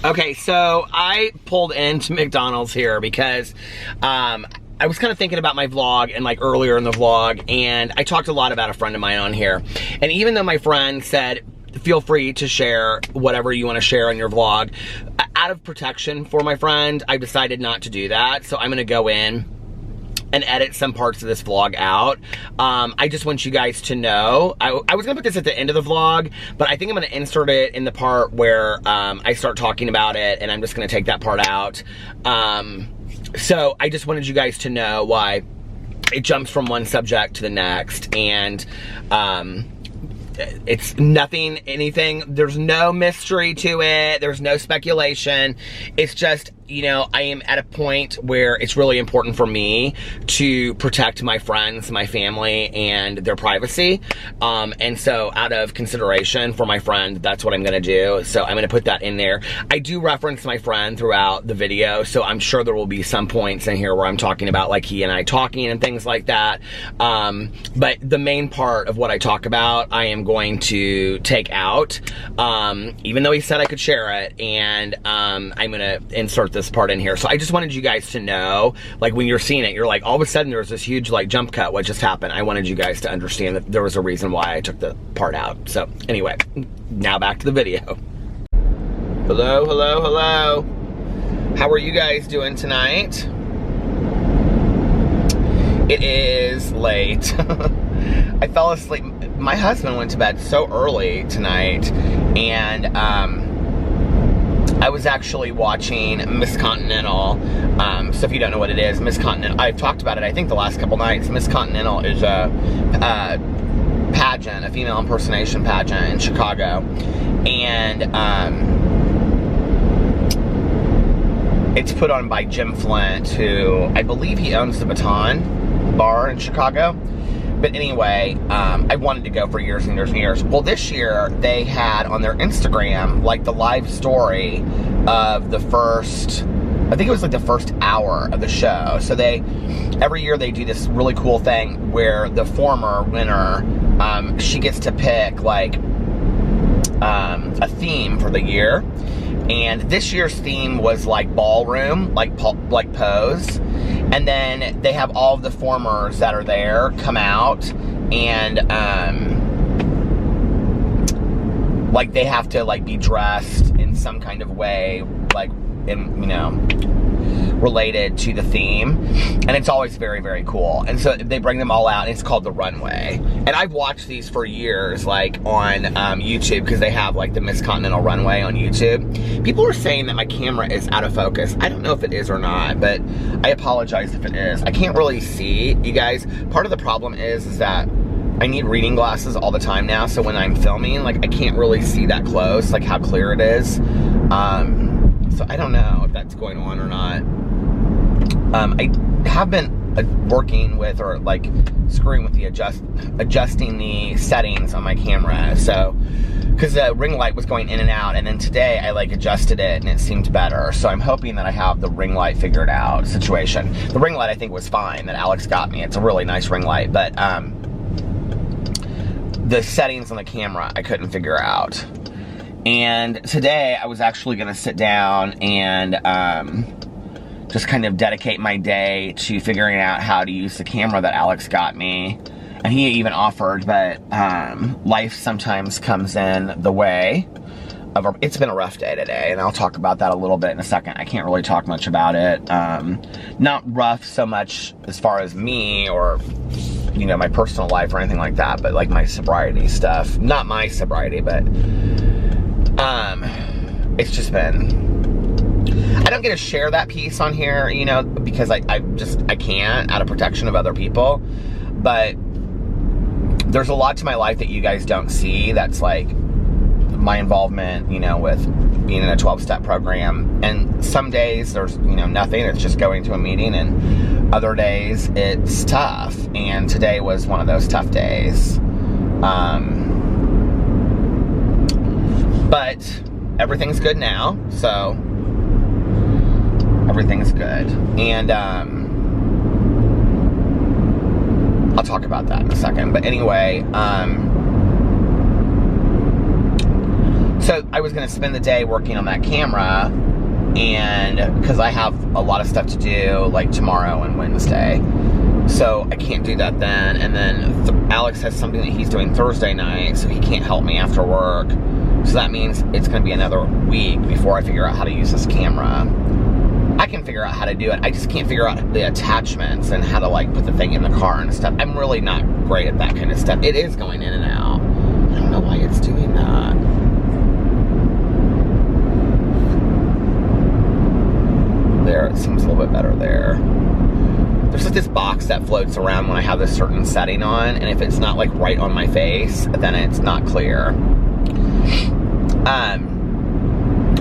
Okay, so I pulled into McDonald's here because I was kind of thinking about my vlog and like earlier in the vlog, and I talked a lot about a friend of mine on here. And even though my friend said, feel free to share whatever you want to share on your vlog, out of protection for my friend, I decided not to do that. So I'm going to go in and edit some parts of this vlog out. I just want you guys to know, I was gonna put this at the end of the vlog, but I think I'm gonna insert it in the part where I start talking about it, and I'm just gonna take that part out. So I just wanted you guys to know why it jumps from one subject to the next, and it's nothing, anything, there's no mystery to it, there's no speculation. It's just, you know, I am at a point where it's really important for me to protect my friends, my family, and their privacy. And so out of consideration for my friend, that's what I'm gonna do. So I'm gonna put that in there. I do reference my friend throughout the video, so I'm sure there will be some points in here where I'm talking about like he and I talking and things like that. But the main part of what I talk about, I am going to take out, even though he said I could share it, and I'm gonna insert this part in here. So I just wanted you guys to know, like when you're seeing it, you're like, all of a sudden there's this huge like jump cut, what just happened? I wanted you guys to understand that there was a reason why I took the part out. So anyway, now back to the video. Hello, hello, hello. How are you guys doing tonight? It is late. I fell asleep. My husband went to bed so early tonight, and I was actually watching Miss Continental. So if you don't know what it is, Miss Continental, I've talked about it I think the last couple nights. Miss Continental is a pageant, a female impersonation pageant in Chicago. And it's put on by Jim Flint, who I believe he owns the Baton Bar in Chicago. But anyway, I wanted to go for years and years and years. Well, this year they had on their Instagram like the live story of the first, I think it was like the first hour of the show. So every year they do this really cool thing where the former winner, she gets to pick like a theme for the year. And this year's theme was like ballroom, like pose. And then they have all of the formers that are there come out, and like they have to like be dressed in some kind of way, like in, you know, related to the theme. And it's always very, very cool. And so they bring them all out, and it's called The Runway. And I've watched these for years, like on YouTube, because they have like the Miss Continental Runway on YouTube. People are saying that my camera is out of focus. I don't know if it is or not, but I apologize if it is. I can't really see, you guys. Part of the problem is that I need reading glasses all the time now, so when I'm filming, like I can't really see that close, like how clear it is. So I don't know if that's going on or not. I have been working with, or like screwing with the adjusting the settings on my camera. So, because the ring light was going in and out, and then today I like adjusted it and it seemed better. So I'm hoping that I have the ring light figured out situation. The ring light I think was fine that Alex got me. It's a really nice ring light, but the settings on the camera I couldn't figure out. And today I was actually gonna sit down and just kind of dedicate my day to figuring out how to use the camera that Alex got me. And he even offered, but life sometimes comes in the way of it's been a rough day today, and I'll talk about that a little bit in a second. I can't really talk much about it. Not rough so much as far as me or, you know, my personal life or anything like that, but like my sobriety stuff. Not my sobriety, but it's just been, I don't get to share that piece on here, you know, because I can't, out of protection of other people. But there's a lot to my life that you guys don't see. That's like my involvement, you know, with being in a 12-step program. And some days there's, you know, nothing. It's just going to a meeting, and other days it's tough. And today was one of those tough days. But everything's good now, so everything's good. And I'll talk about that in a second. But anyway, So I was going to spend the day working on that camera, and because I have a lot of stuff to do, like tomorrow and Wednesday. So I can't do that then. And then Alex has something that he's doing Thursday night, so he can't help me after work. So that means it's going to be another week before I figure out how to use this camera. I can figure out how to do it. I just can't figure out the attachments and how to like put the thing in the car and stuff. I'm really not great at that kind of stuff. It is going in and out. I don't know why it's doing that. There, it seems a little bit better there. There's like this box that floats around when I have this certain setting on, and if it's not like right on my face, then it's not clear.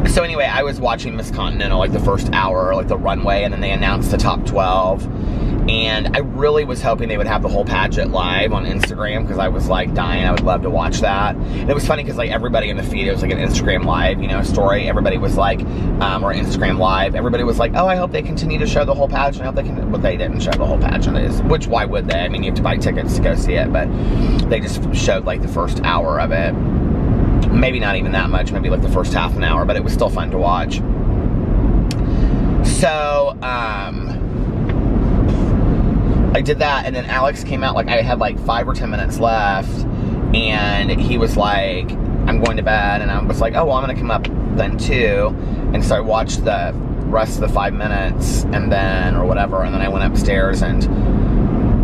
So anyway, I was watching Miss Continental, like the first hour, like the runway, and then they announced the top 12. And I really was hoping they would have the whole pageant live on Instagram, because I was like dying. I would love to watch that. And it was funny because like everybody in the feed, it was like an Instagram live, you know, story. Everybody was like, or Instagram live. Everybody was like, oh, I hope they continue to show the whole pageant. I hope they can, but they didn't show the whole pageant. Which, why would they? I mean, you have to buy tickets to go see it, but they just showed like the first hour of it. Maybe not even that much, maybe like the first half an hour, but it was still fun to watch. So, I did that, and then Alex came out, like I had like 5 or 10 minutes left, and he was like, I'm going to bed, and I was like, oh, well, I'm gonna come up then too. And so I watched the rest of the 5 minutes, and then, or whatever, and then I went upstairs and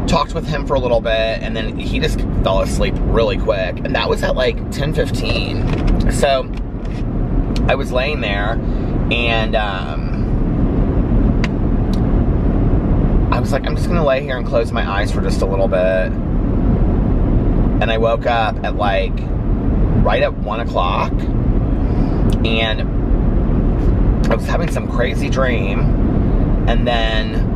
talked with him for a little bit, and then he just fell asleep really quick, and that was at like 10:15. So I was laying there, and I was like, I'm just gonna lay here and close my eyes for just a little bit. And I woke up at like right at 1 o'clock, and I was having some crazy dream, and then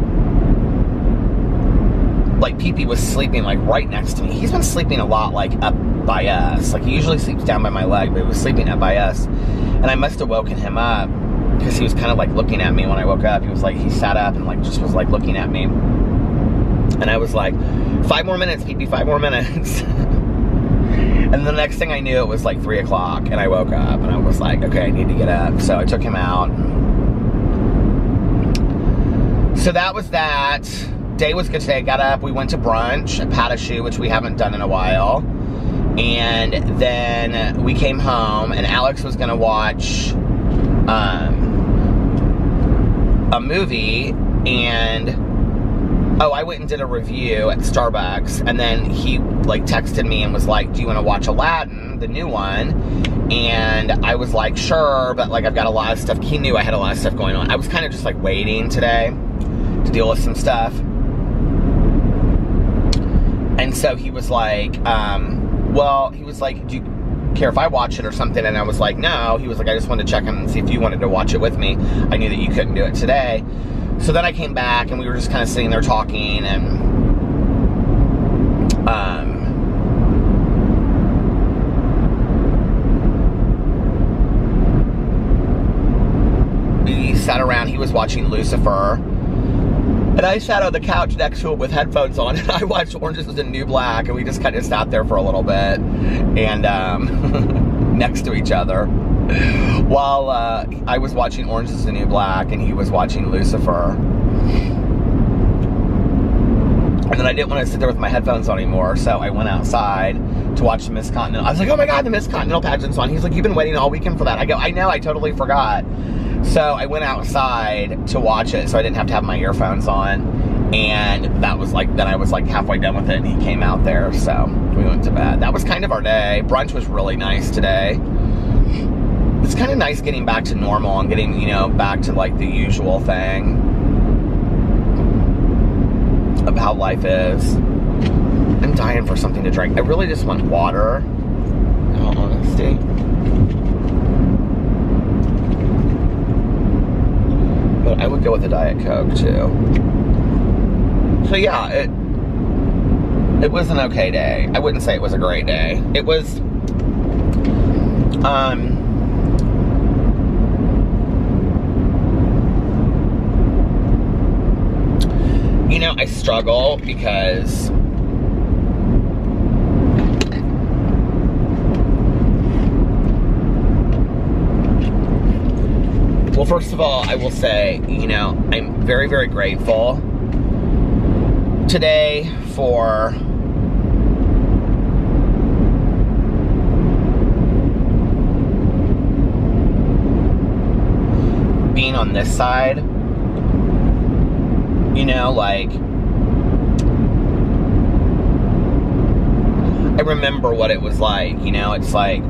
like Pee-Pee was sleeping like right next to me. He's been sleeping a lot like up by us. Like he usually sleeps down by my leg, but he was sleeping up by us. And I must have woken him up because he was kind of like looking at me when I woke up. He was like, he sat up and like just was like looking at me. And I was like, 5 more minutes, Pee-Pee, 5 more minutes. And the next thing I knew, it was like 3 o'clock, and I woke up and I was like, okay, I need to get up. So I took him out. So that was that. Day was good today. I got up, we went to brunch at Patashu, which we haven't done in a while, and then we came home, and Alex was gonna watch a movie, and I went and did a review at Starbucks, and then he like texted me and was like, do you want to watch Aladdin, the new one? And I was like, sure, but like I've got a lot of stuff. He knew I had a lot of stuff going on. I was kind of just like waiting today to deal with some stuff. And so he was like, well, he was like, do you care if I watch it or something? And I was like, no. He was like, I just wanted to check in and see if you wanted to watch it with me. I knew that you couldn't do it today. So then I came back, and we were just kind of sitting there talking, and we sat around. He was watching Lucifer, and I sat on the couch next to him with headphones on, and I watched Orange Is the New Black, and we just kind of sat there for a little bit, and next to each other, while I was watching Orange Is the New Black, and he was watching Lucifer. And then I didn't want to sit there with my headphones on anymore, so I went outside to watch the Miss Continental. I was like, oh my God, the Miss Continental pageant's on. He's like, you've been waiting all weekend for that. I go, I know, I totally forgot. So I went outside to watch it, so I didn't have to have my earphones on. And that was like, then I was like halfway done with it, and he came out there, so we went to bed. That was kind of our day. Brunch was really nice today. It's kind of nice getting back to normal and getting, you know, back to like the usual thing of how life is. I'm dying for something to drink. I really just want water, in all honesty. But I would go with a Diet Coke too. So yeah, it was an okay day. I wouldn't say it was a great day. It was, you know, I struggle because Well, first of all, I will say, you know, I'm very, very grateful today for being on this side. You know, like, I remember what it was like, you know, it's like,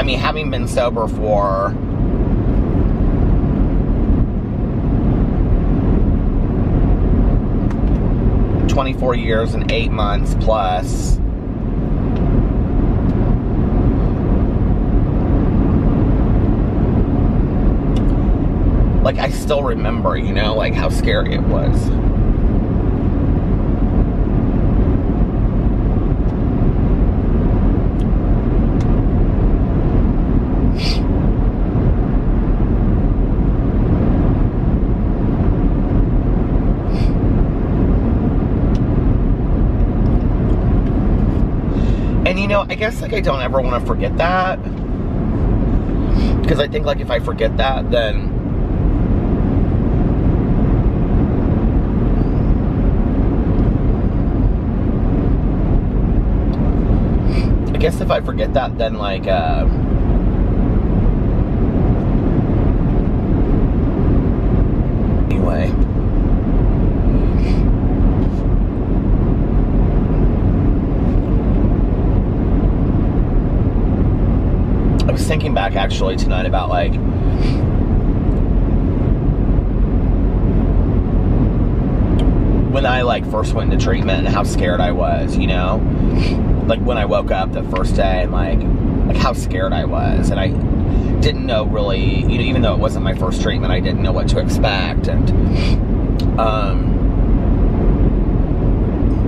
I mean, having been sober for 24 years and 8 months plus, like, I still remember, you know, like, how scary it was. And, you know, I guess, like, I don't ever want to forget that. Because I think, like, if I forget that, then I guess if I forget that, then, like, anyway. I was thinking back, actually, tonight about, like, when I, like, first went into treatment and how scared I was, you know? Like, when I woke up the first day and, like how scared I was. And I didn't know really, you know, even though it wasn't my first treatment, I didn't know what to expect. And,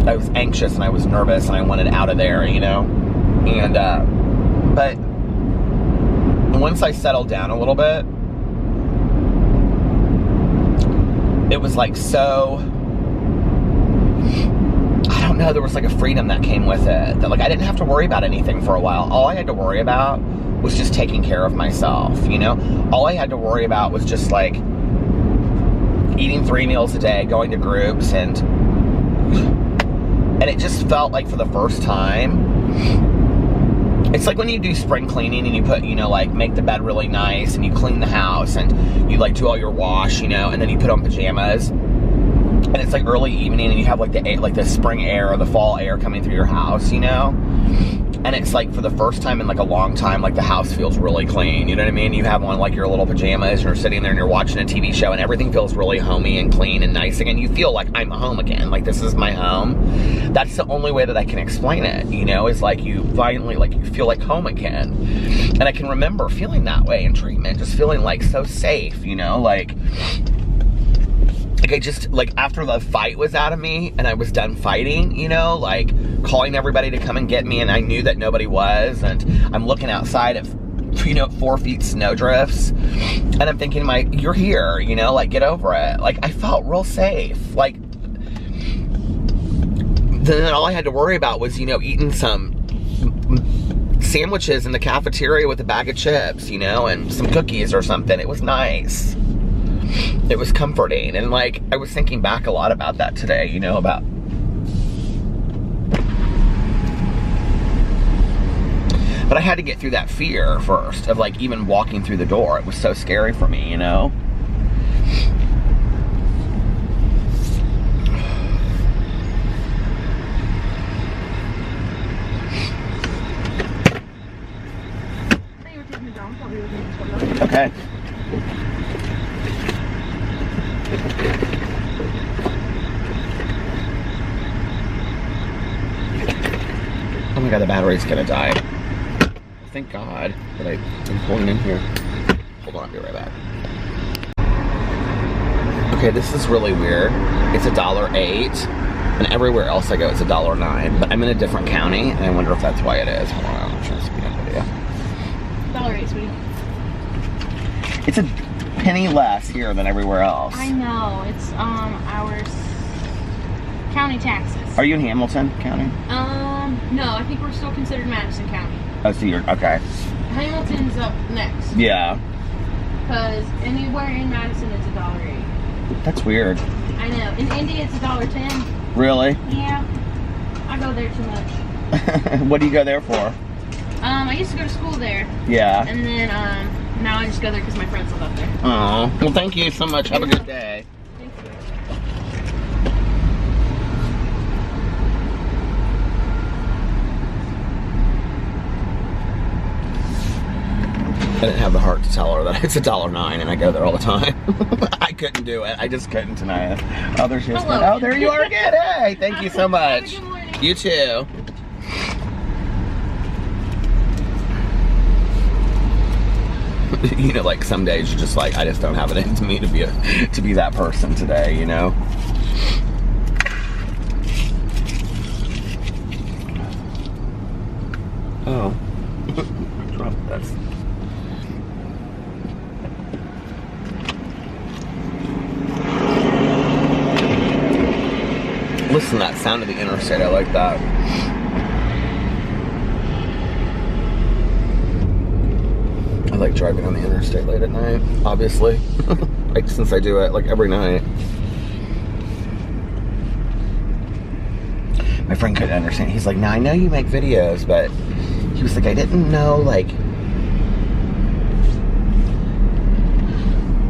I was anxious and I was nervous and I wanted out of there, you know? And, but once I settled down a little bit, it was, like, so, I don't know, there was, like, a freedom that came with it. That, like, I didn't have to worry about anything for a while. All I had to worry about was just taking care of myself, you know? All I had to worry about was just, like, eating 3 meals a day, going to groups, and it just felt like, for the first time, it's like when you do spring cleaning and you put, you know, like, make the bed really nice and you clean the house and you, like, do all your wash, you know, and then you put on pajamas. And it's, like, early evening and you have, like, the spring air or the fall air coming through your house, you know? And it's, like, for the first time in, like, a long time, like, the house feels really clean, you know what I mean? You have on, like, your little pajamas and you're sitting there and you're watching a TV show and everything feels really homey and clean and nice again. You feel like, I'm home again. Like, this is my home. That's the only way that I can explain it, you know? Is, like, you finally, like, you feel like home again. And I can remember feeling that way in treatment. Just feeling, like, so safe, you know? Like, I just, like, after the fight was out of me and I was done fighting, you know, like, calling everybody to come and get me and I knew that nobody was, and I'm looking outside at, you know, 4 feet snowdrifts and I'm thinking, you're here, you know, like, get over it. Like, I felt real safe. Like, then all I had to worry about was, you know, eating some sandwiches in the cafeteria with a bag of chips, you know, and some cookies or something. It was nice. It was comforting. And, like, I was thinking back a lot about that today, you know, about but I had to get through that fear first of, like, even walking through the door. It was so scary for me, you know? Okay. Oh my god, the battery's gonna die. Thank God that I'm pulling in here. Hold on, I'll be right back. Okay, this is really weird. It's $1.08, and everywhere else I go it's $1.09. But I'm in a different county, and I wonder if that's why it is. Hold on, I'm trying to speed up the video. $1.08, sweetie. It's a penny less here than everywhere else. I know. It's our county taxes. Are you in Hamilton County? No, I think we're still considered Madison County. Oh, so you're okay. Hamilton's up next. Yeah. because anywhere in Madison it's $1.80. That's weird. I know. In Indy it's $1.10. Really? Yeah. I go there too much. What do you go there for? I used to go to school there. Yeah. And then now I just go there because my friends live up there. Oh, well, thank you so much. Have a good day. Thank you. I didn't have the heart to tell her that it's $1.09 and I go there all the time. I couldn't do it. I just couldn't tonight. Oh, there she is. Hello. Oh, there you are again. Hey, thank you so much. Have a good morning. You too. You know, like some days you're just like, I just don't have it in me to be that person today, you know? Oh. Drop this. Listen to that sound of the interstate, I like that. I like driving on the interstate late at night, obviously. Like, since I do it like every night. My friend couldn't understand. He's like, now I know you make videos, but he was like, I didn't know, like,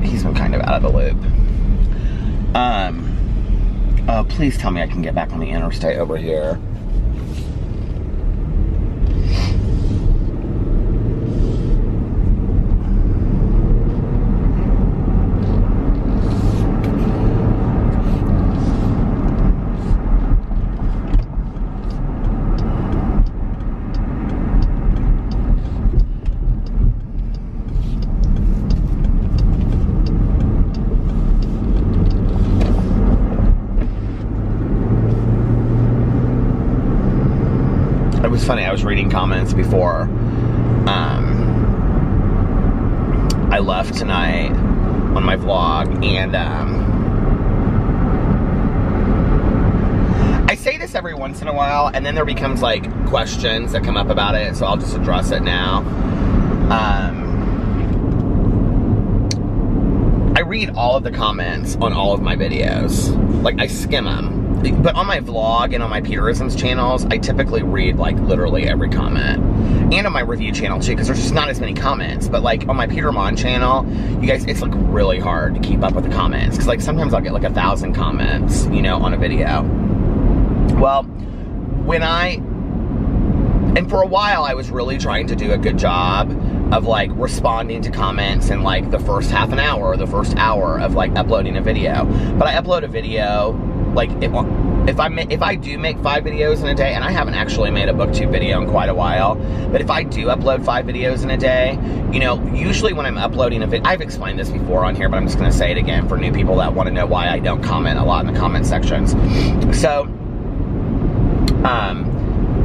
he's been kind of out of the loop. Oh, please tell me I can get back on the interstate over here. It was funny, I was reading comments before I left tonight on my vlog, and I say this every once in a while, and then there becomes like questions that come up about it, so I'll just address it now. I read all of the comments on all of my videos. Like, I skim them. But on my vlog and on my Peterisms channels, I typically read, like, literally every comment. And on my review channel, too, because there's just not as many comments. But, like, on my Peter Monn channel, you guys, it's, like, really hard to keep up with the comments. Because, like, sometimes I'll get, like, 1,000 comments, you know, on a video. Well, and for a while, I was really trying to do a good job of, like, responding to comments in, like, the first half an hour or the first hour of, like, uploading a video. But I upload a video, like, if I do make 5 videos in a day, and I haven't actually made a booktube video in quite a while, but if I do upload 5 videos in a day, you know, usually when I'm uploading a video, I've explained this before on here, but I'm just going to say it again for new people that want to know why I don't comment a lot in the comment sections. So,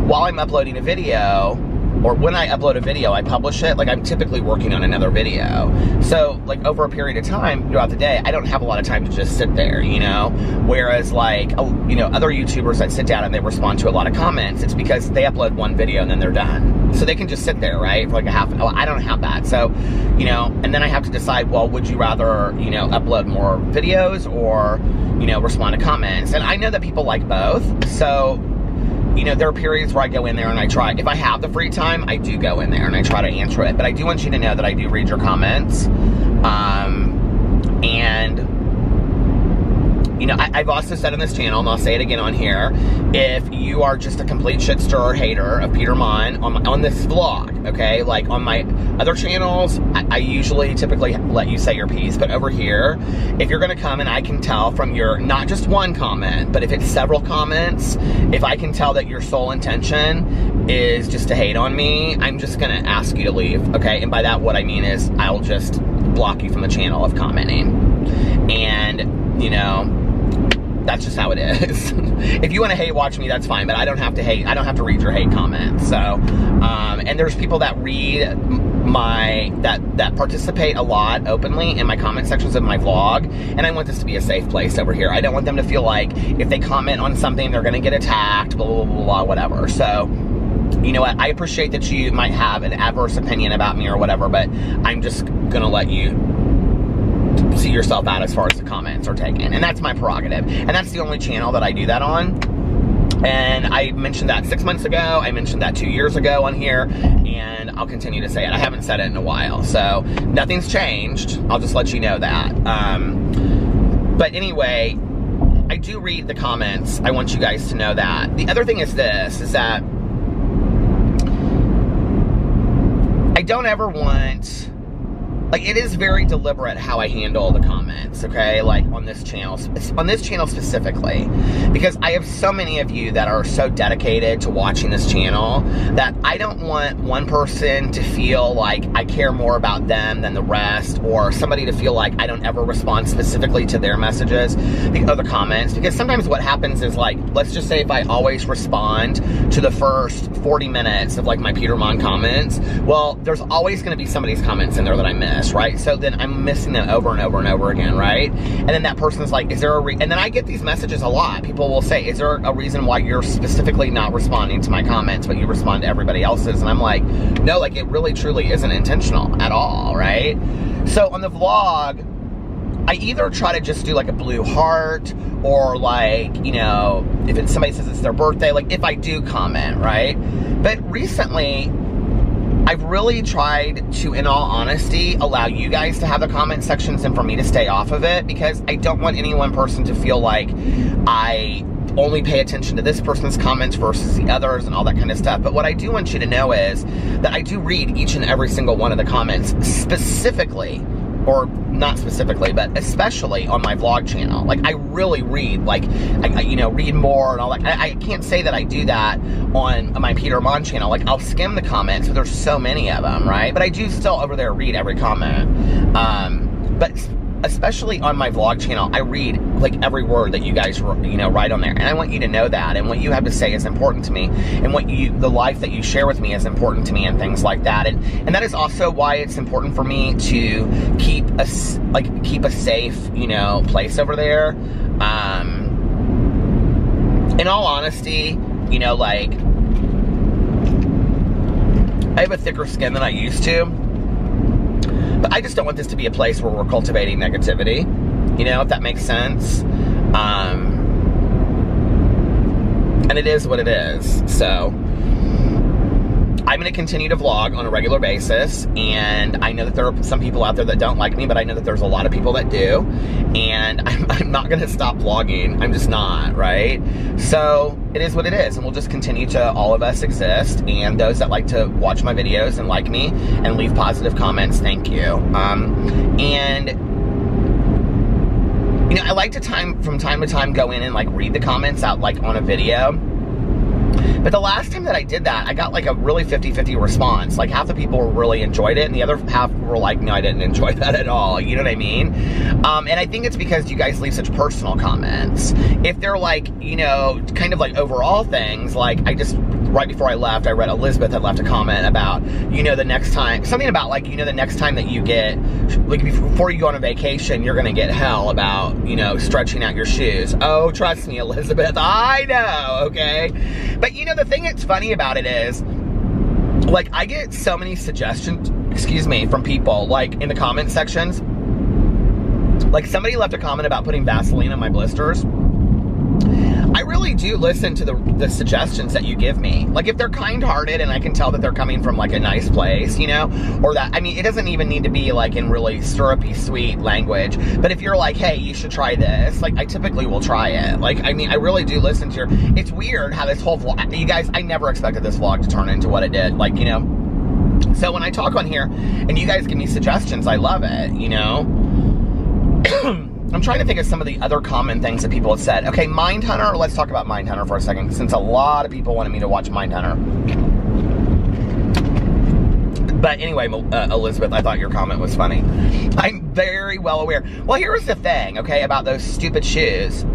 while I'm uploading a video, or when I upload a video, I publish it, like, I'm typically working on another video. So, like, over a period of time throughout the day, I don't have a lot of time to just sit there, you know? Whereas, like, you know, other YouTubers that sit down and they respond to a lot of comments, it's because they upload one video and then they're done. So they can just sit there, right, for like a half an hour. I don't have that. So, you know, and then I have to decide, well, would you rather, you know, upload more videos or, you know, respond to comments? And I know that people like both, so, you know, there are periods where I go in there and I try, if I have the free time, I do go in there and I try to answer it. But I do want you to know that I do read your comments. And, you know, I've also said on this channel, and I'll say it again on here, if you are just a complete shit stirrer hater of Peter Monn on this vlog, okay? Like, on my other channels, I usually typically let you say your piece, but over here, if you're gonna come and I can tell from your, not just one comment, but if it's several comments, if I can tell that your sole intention is just to hate on me, I'm just gonna ask you to leave, okay? And by that, what I mean is, I'll just block you from the channel of commenting. And, you know, that's just how it is. If you want to hate watch me, that's fine, but I don't have to hate, I don't have to read your hate comments. So, and there's people that read that participate a lot openly in my comment sections of my vlog, and I want this to be a safe place over here. I don't want them to feel like if they comment on something, they're gonna get attacked, blah, blah, blah, blah, whatever. So, you know what, I appreciate that you might have an adverse opinion about me or whatever, but I'm just gonna let you see yourself out as far as the comments are taken. And that's my prerogative. And that's the only channel that I do that on. And I mentioned that 6 months ago. I mentioned that 2 years ago on here. And I'll continue to say it. I haven't said it in a while. So nothing's changed. I'll just let you know that. But anyway, I do read the comments. I want you guys to know that. The other thing is this, is that I don't ever want, like, it is very deliberate how I handle the comments, okay? Like, on this channel specifically, because I have so many of you that are so dedicated to watching this channel that I don't want one person to feel like I care more about them than the rest, or somebody to feel like I don't ever respond specifically to their messages, the other comments, because sometimes what happens is, like, let's just say if I always respond to the first 40 minutes of, like, my Peter Monn comments, well, there's always going to be somebody's comments in there that I miss, right? So then I'm missing them over and over and over again, right? And then that person's like, is there a and then I get these messages a lot. People will say, is there a reason why you're specifically not responding to my comments, but you respond to everybody else's? And I'm like, no, like, it really truly isn't intentional at all, right? So on the vlog, I either try to just do like a blue heart, or like, you know, if it's somebody says it's their birthday, like if I do comment, right? But recently, I've really tried to, in all honesty, allow you guys to have the comment sections and for me to stay off of it, because I don't want any one person to feel like I only pay attention to this person's comments versus the others and all that kind of stuff. But what I do want you to know is that I do read each and every single one of the comments specifically, or not specifically, but especially on my vlog channel. Like, I really read, like, I you know, read more and all that. I can't say that I do that on my Peter Monn channel. Like, I'll skim the comments, but there's so many of them, right? But I do still over there read every comment. But especially on my vlog channel, I read, like, every word that you guys, you know, write on there. And I want you to know that, and what you have to say is important to me, and what the life that you share with me is important to me, and things like that. And that is also why it's important for me to keep a safe, you know, place over there. In all honesty, you know, like, I have a thicker skin than I used to. But I just don't want this to be a place where we're cultivating negativity, you know, if that makes sense. And it is what it is. So I'm going to continue to vlog on a regular basis, and I know that there are some people out there that don't like me, but I know that there's a lot of people that do, and I'm not going to stop vlogging. I'm just not, right? So it is what it is, and we'll just continue to, all of us exist, and those that like to watch my videos and like me and leave positive comments, thank you. And you know, I like to from time to time go in and, like, read the comments out, like, on a video. But the last time that I did that, I got, like, a really 50-50 response. Like, half the people really enjoyed it, and the other half were like, no, I didn't enjoy that at all. You know what I mean? And I think it's because you guys leave such personal comments. If they're, like, you know, kind of like overall things, like, right before I left, I read Elizabeth had left a comment about, you know, the next time, something about, like, you know, the next time that you get, like, before you go on a vacation, you're gonna get hell about, you know, stretching out your shoes. Oh, trust me, Elizabeth, I know, okay? But, you know, the thing that's funny about it is, like, I get so many suggestions, from people, like, in the comment sections. Like, somebody left a comment about putting Vaseline on my blisters. I really do listen to the suggestions that you give me. Like, if they're kind-hearted and I can tell that they're coming from, like, a nice place, you know, or that, I mean, it doesn't even need to be, like, in really syrupy, sweet language, but if you're like, hey, you should try this, like, I typically will try it. Like, I mean, I really do listen to it's weird how this whole vlog, you guys, I never expected this vlog to turn into what it did, like, you know, so when I talk on here and you guys give me suggestions, I love it, you know. I'm trying to think of some of the other common things that people have said. Okay, Mindhunter, let's talk about Mindhunter for a second, since a lot of people wanted me to watch Mindhunter. But anyway, Elizabeth, I thought your comment was funny. I'm very well aware. Well, here's the thing, okay, about those stupid shoes.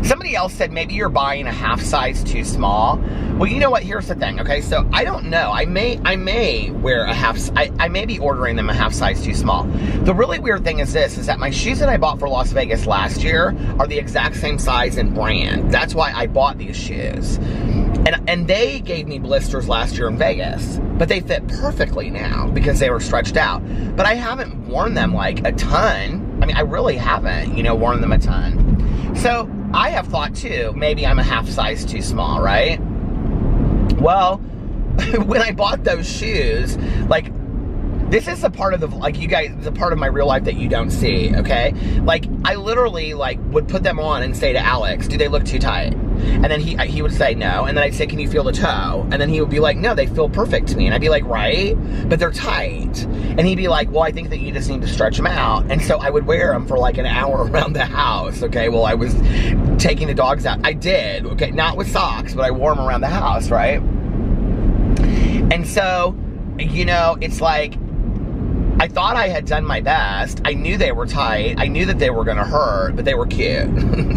Somebody else said maybe you're buying a half size too small. Well, you know what? Here's the thing, okay? So I don't know. I may wear a I may be ordering them a half size too small. The really weird thing is this, is that my shoes that I bought for Las Vegas last year are the exact same size and brand. That's why I bought these shoes. And they gave me blisters last year in Vegas, but they fit perfectly now because they were stretched out. But I haven't worn them like a ton. I mean, I really haven't, you know, worn them a ton. So I have thought too, maybe I'm a half size too small, right? Well, when I bought those shoes, like, this is a part of the, like, you guys, the part of my real life that you don't see, okay? Like, I literally, like, would put them on and say to Alex, do they look too tight? And then he would say no, and then I'd say, can you feel the toe? And then he would be like, no, they feel perfect to me. And I'd be like, right? But they're tight. And he'd be like, well, I think that you just need to stretch them out. And so I would wear them for like an hour around the house, okay? Well, I was taking the dogs out. I did, okay? Not with socks, but I wore them around the house, right? And so, you know, it's like, I thought I had done my best. I knew they were tight. I knew that they were gonna hurt, but they were cute.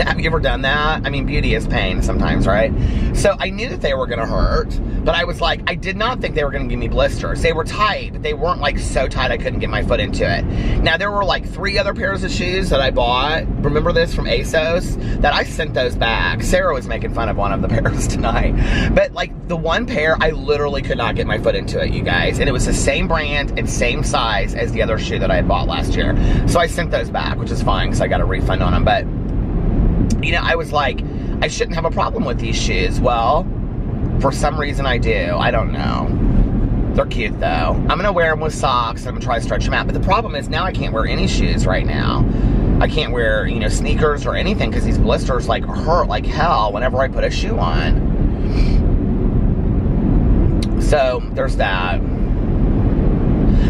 Have you ever done that? I mean, beauty is pain sometimes, right? So I knew that they were gonna hurt, but I was like, I did not think they were gonna give me blisters. They were tight, but they weren't like so tight I couldn't get my foot into it. Now, there were like 3 other pairs of shoes that I bought. Remember this from ASOS? That I sent those back. Sarah was making fun of one of the pairs tonight. But like the one pair, I literally could not get my foot into it, you guys. And it was the same brand and same size as the other shoe that I had bought last year. So I sent those back, which is fine because I got a refund on them. But, you know, I was like, I shouldn't have a problem with these shoes. Well, for some reason I do. I don't know. They're cute though. I'm going to wear them with socks. I'm going to try to stretch them out. But the problem is now I can't wear any shoes right now. I can't wear, you know, sneakers or anything because these blisters like hurt like hell whenever I put a shoe on. So there's that.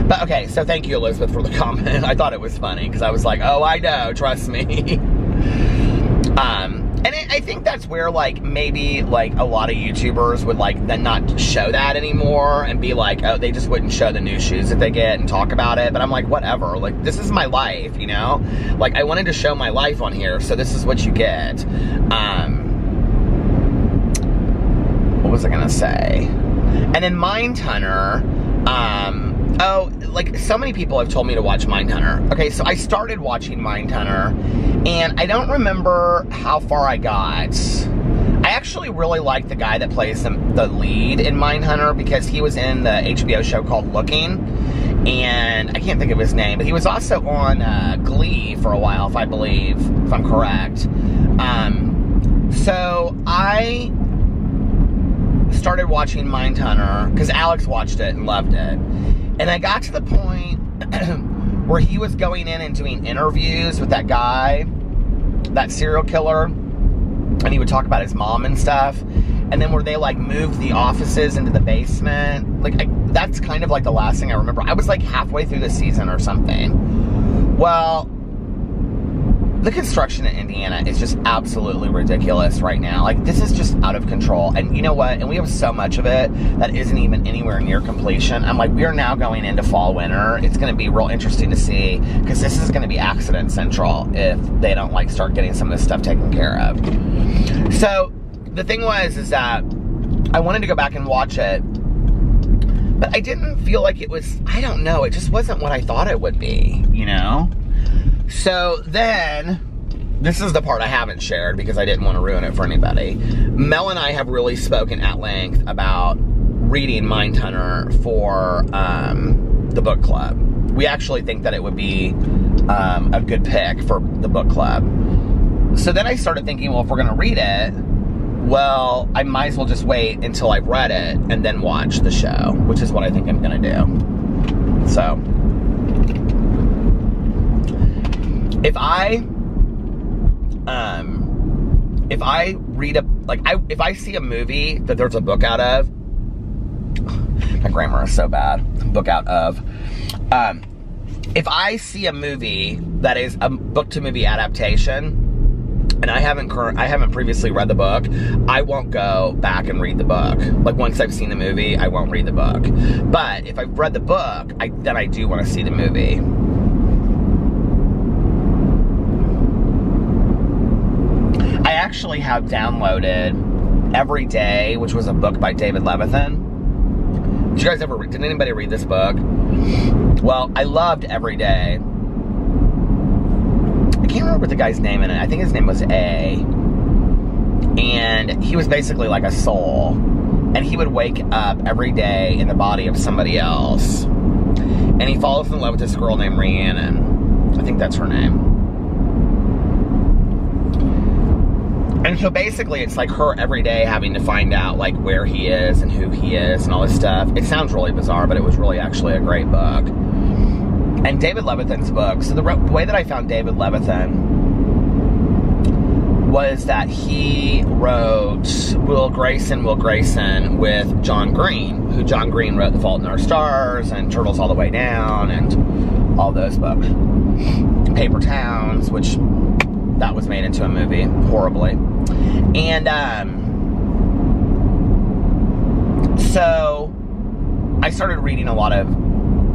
But okay, so thank you, Elizabeth, for the comment. I thought it was funny because I was like, oh, I know, trust me. And I think that's where, like, maybe, like, a lot of YouTubers would, like, then not show that anymore and be like, oh, they just wouldn't show the new shoes that they get and talk about it. But I'm like, whatever. Like, this is my life, you know? Like, I wanted to show my life on here, so this is what you get. What was I gonna say? And then Mindhunter, oh, like, so many people have told me to watch Mindhunter. Okay, so I started watching Mindhunter, and I don't remember how far I got. I actually really like the guy that plays the lead in Mindhunter because he was in the HBO show called Looking, and I can't think of his name, but he was also on Glee for a while, if I'm correct. So I started watching Mindhunter because Alex watched it and loved it. And I got to the point where he was going in and doing interviews with that guy, that serial killer, and he would talk about his mom and stuff. And then where they like moved the offices into the basement, like that's kind of like the last thing I remember. I was like halfway through the season or something. Well, the construction in Indiana is just absolutely ridiculous right now. Like, this is just out of control. And you know what? And we have so much of it that isn't even anywhere near completion. I'm like, we are now going into fall, winter. It's going to be real interesting to see because this is going to be accident central if they don't, like, start getting some of this stuff taken care of. So, the thing is that I wanted to go back and watch it, but I didn't feel like it was, I don't know, it just wasn't what I thought it would be, you know? So then, this is the part I haven't shared because I didn't want to ruin it for anybody. Mel and I have really spoken at length about reading Mindhunter for the book club. We actually think that it would be a good pick for the book club. So then I started thinking, well, if we're going to read it, well, I might as well just wait until I've read it and then watch the show, which is what I think I'm going to do. So if I read if I see a movie that there's a book out of, my grammar is so bad, book out of, if I see a movie that is a book to movie adaptation, and I haven't previously read the book, I won't go back and read the book. Like, once I've seen the movie, I won't read the book. But if I've read the book, then I do want to see the movie. I actually have downloaded Every Day, which was a book by David Levithan. Did anybody read this book? Well, I loved Every Day. I can't remember the guy's name in it. I think his name was A. And he was basically like a soul. And he would wake up every day in the body of somebody else. And he falls in love with this girl named Rhiannon. I think that's her name. And so basically it's like her every day having to find out like where he is and who he is and all this stuff. It sounds really bizarre, but it was really actually a great book. And David Levithan's book, so the way that I found David Levithan was that he wrote Will Grayson with John Green, who John Green wrote The Fault in Our Stars and Turtles All the Way Down and all those books. Paper Towns, which that was made into a movie, horribly. And so I started reading a lot of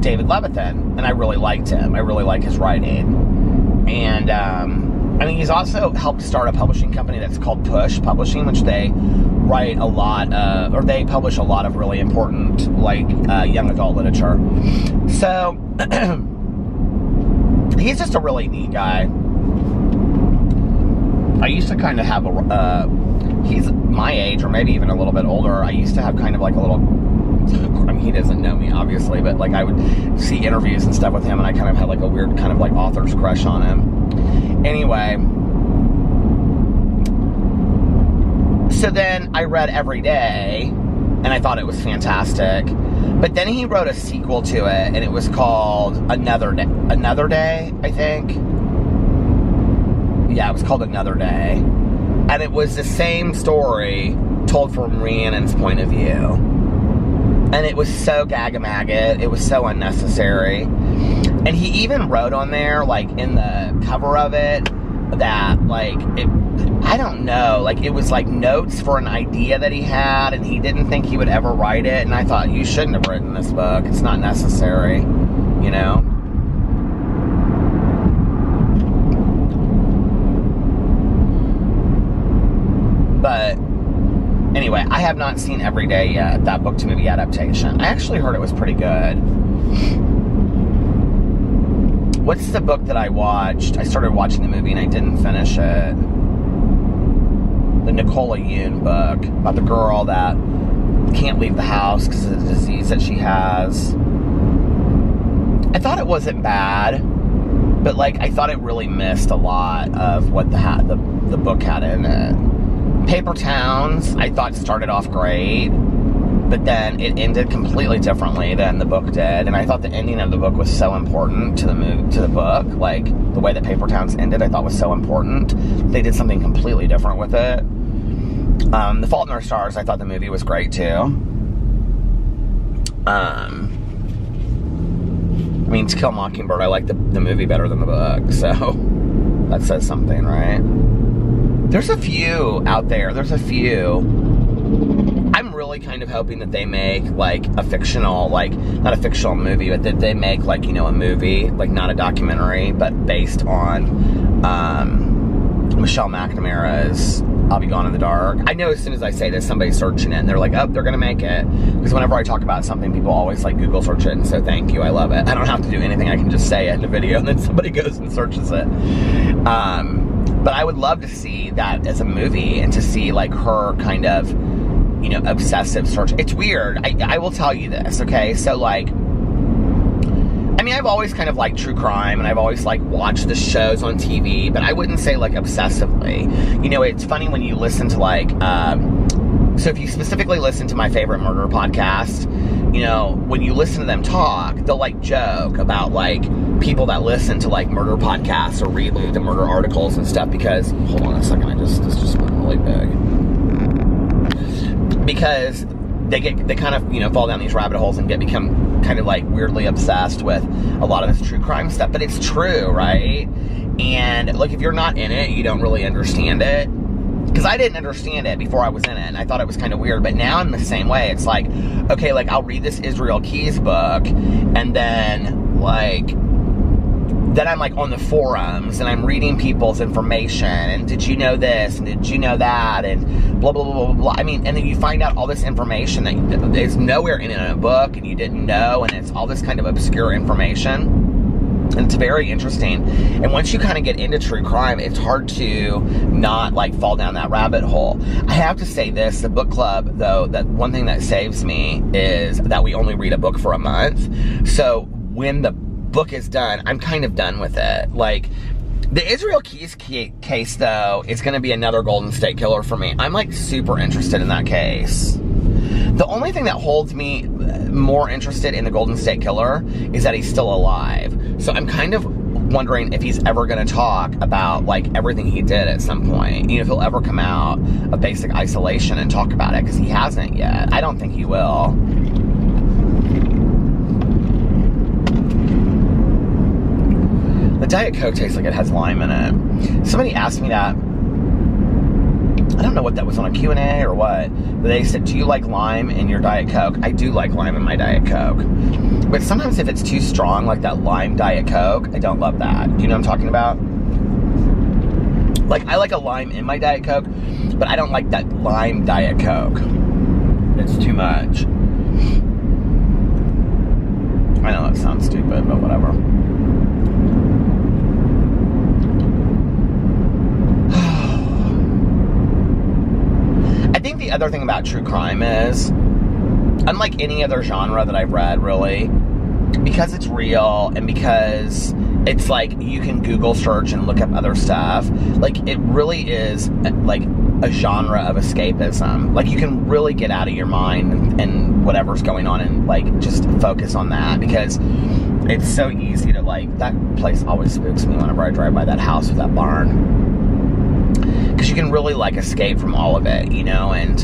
David Levithan, and I really liked him. I really like his writing. And I mean, he's also helped start a publishing company that's called Push Publishing, which they write a lot of, or they publish a lot of really important, like, young adult literature. So, he's just a really neat guy. I used to kind of have he's my age, or maybe even a little bit older. I used to have kind of like a little, I mean, he doesn't know me, obviously, but, like, I would see interviews and stuff with him, and I kind of had, like, a weird kind of, like, author's crush on him. Anyway, so then I read Every Day, and I thought it was fantastic. But then he wrote a sequel to it, and it was called Another Day, I think. Yeah, it was called Another Day. And it was the same story told from Rhiannon's point of view. And it was so gag-a-maggot. It was so unnecessary. And he even wrote on there, like, in the cover of it, that, like, I don't know, like, it was, like, notes for an idea that he had, and he didn't think he would ever write it, and I thought, you shouldn't have written this book. It's not necessary, you know? But anyway, I have not seen Every Day yet, that book-to-movie adaptation. I actually heard it was pretty good. What's the book that I watched? I started watching the movie and I didn't finish it. The Nicola Yoon book about the girl that can't leave the house because of the disease that she has. I thought it wasn't bad, but, like, I thought it really missed a lot of what the book had in it. Paper Towns, I thought started off great, but then it ended completely differently than the book did, and I thought the ending of the book was so important to the book. Like, the way that Paper Towns ended, I thought was so important. They did something completely different with it. The Fault in Our Stars, I thought the movie was great too. I mean, To Kill a Mockingbird, I like the movie better than the book, so that says something, right? There's a few out there. There's a few. I'm really kind of hoping that they make, like, a fictional, like, not a fictional movie, but that they make, like, you know, a movie, like, not a documentary, but based on Michelle McNamara's I'll Be Gone in the Dark. I know as soon as I say this, somebody's searching it, and they're like, oh, they're gonna make it. Because whenever I talk about something, people always, like, Google search it, and so thank you, I love it. I don't have to do anything, I can just say it in a video, and then somebody goes and searches it. But I would love to see that as a movie, and to see, like, her kind of, you know, obsessive search. It's weird. I will tell you this, okay? So, like, I mean, I've always kind of liked true crime, and I've always, like, watched the shows on TV, but I wouldn't say, like, obsessively. You know, it's funny when you listen to, like, so if you specifically listen to my favorite murder podcast, you know, when you listen to them talk, they'll, like, joke about, like, people that listen to, like, murder podcasts or read the murder articles and stuff, because, hold on a second, this just went really big. Because they kind of, you know, fall down these rabbit holes and become kind of, like, weirdly obsessed with a lot of this true crime stuff, but it's true, right? And, like, if you're not in it, you don't really understand it. Because I didn't understand it before I was in it, and I thought it was kind of weird, but now in the same way, it's like, okay, like, I'll read this Israel Keyes book, and then, like, I'm, like, on the forums, and I'm reading people's information, and did you know this, and did you know that, and blah, blah, blah, blah, blah. I mean, and then you find out all this information that is nowhere in a book, and you didn't know, and it's all this kind of obscure information. And it's very interesting. And once you kind of get into true crime, it's hard to not like fall down that rabbit hole. I have to say this, the book club, though, that one thing that saves me is that we only read a book for a month. So when the book is done, I'm kind of done with it. Like, the Israel Keys case, though, is going to be another Golden State Killer for me. I'm like super interested in that case. The only thing that holds me more interested in the Golden State Killer is that he's still alive. So I'm kind of wondering if he's ever going to talk about like everything he did at some point. You know, if he'll ever come out of basic isolation and talk about it, because he hasn't yet. I don't think he will. The Diet Coke tastes like it has lime in it. Somebody asked me that. I don't know what that was, on a Q&A or what, but they said, do you like lime in your Diet Coke? I do like lime in my Diet Coke. But sometimes if it's too strong, like that lime Diet Coke, I don't love that. Do you know what I'm talking about? Like, I like a lime in my Diet Coke, but I don't like that lime Diet Coke. It's too much. I know that sounds stupid, but whatever. I think the other thing about true crime is, unlike any other genre that I've read, really, because it's real and because it's like you can Google search and look up other stuff, like it really is like a genre of escapism. Like you can really get out of your mind and whatever's going on and like just focus on that, because it's so easy to like, that place always spooks me whenever I drive by that house with that barn. Because you can really like escape from all of it, you know, and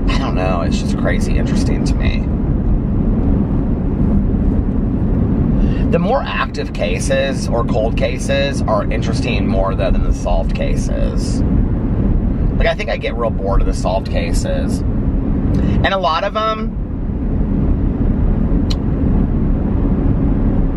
I don't know, it's just crazy interesting to me. The more active cases or cold cases are interesting more though than the solved cases. Like I think I get real bored of the solved cases. And a lot of them,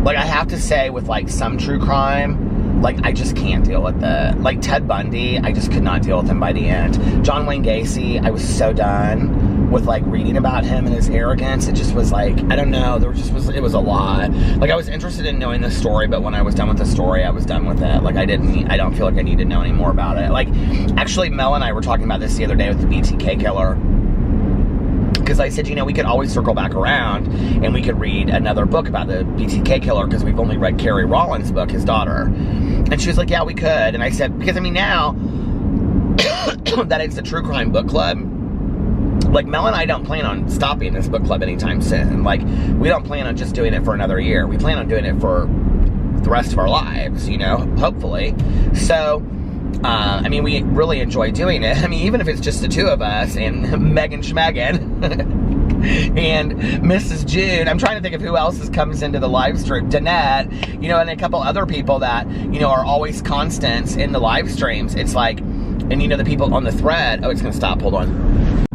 like I have to say with like some true crime, like, I just can't deal with it. Like, Ted Bundy, I just could not deal with him by the end. John Wayne Gacy, I was so done with, like, reading about him and his arrogance. It just was, like, I don't know, it was a lot. Like, I was interested in knowing the story, but when I was done with the story, I was done with it. Like, I don't feel like I need to know any more about it. Like, actually, Mel and I were talking about this the other day with the BTK Killer. Because I said, you know, we could always circle back around and we could read another book about the BTK Killer, because we've only read Carrie Rollins' book, his daughter. And she was like, yeah, we could. And I said, because I mean, now that it's a true crime book club, like Mel and I don't plan on stopping this book club anytime soon. Like, we don't plan on just doing it for another year. We plan on doing it for the rest of our lives, you know, hopefully. So, I mean, we really enjoy doing it. I mean, even if it's just the two of us and Megan Schmegan and Mrs. June. I'm trying to think of who else comes into the live stream. Danette, you know, and a couple other people that, you know, are always constants in the live streams. It's like, and you know, the people on the thread, oh, it's going to stop. Hold on.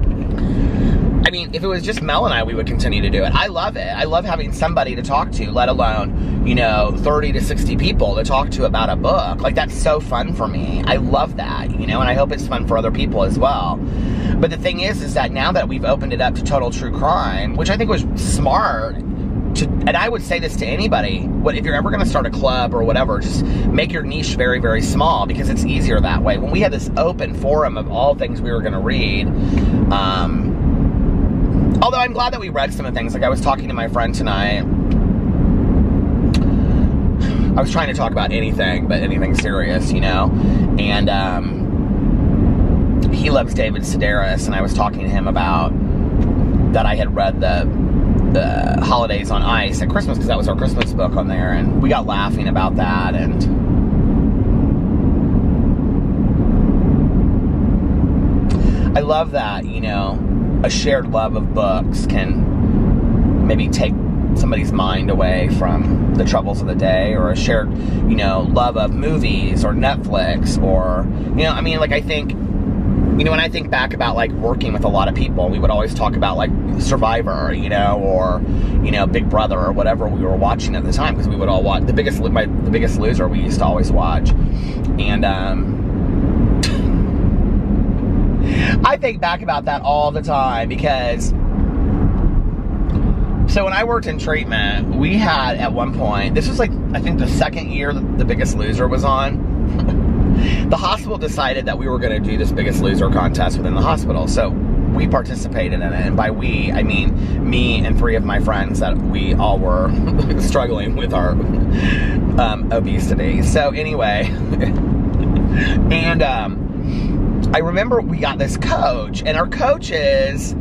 I mean, if it was just Mel and I, we would continue to do it. I love it. I love having somebody to talk to, let alone, you know, 30 to 60 people to talk to about a book. Like, that's so fun for me. I love that, you know, and I hope it's fun for other people as well. But the thing is that now that we've opened it up to total true crime, which I think was smart, and I would say this to anybody, if you're ever going to start a club or whatever, just make your niche very, very small, because it's easier that way. When we had this open forum of all things we were going to read, although I'm glad that we read some of the things. Like, I was talking to my friend tonight. I was trying to talk about anything, but anything serious, you know, and he loves David Sedaris, and I was talking to him about that I had read the Holidays on Ice at Christmas, because that was our Christmas book on there, and we got laughing about that. And I love that, you know, a shared love of books can maybe take somebody's mind away from the troubles of the day, or a shared, you know, love of movies or Netflix, or, you know, I mean, like, I think, you know, when I think back about, like, working with a lot of people, we would always talk about, like, Survivor, you know, or, you know, Big Brother, or whatever we were watching at the time, because we would all watch The Biggest Loser. We used to always watch, and I think back about that all the time, because So when I worked in treatment, we had at one point, this was like, I think the second year that The Biggest Loser was on. The hospital decided that we were going to do this Biggest Loser contest within the hospital. So we participated in it. And by we, I mean me and 3 of my friends that we all were struggling with our obesity. So anyway, and I remember we got this coach, and our coach is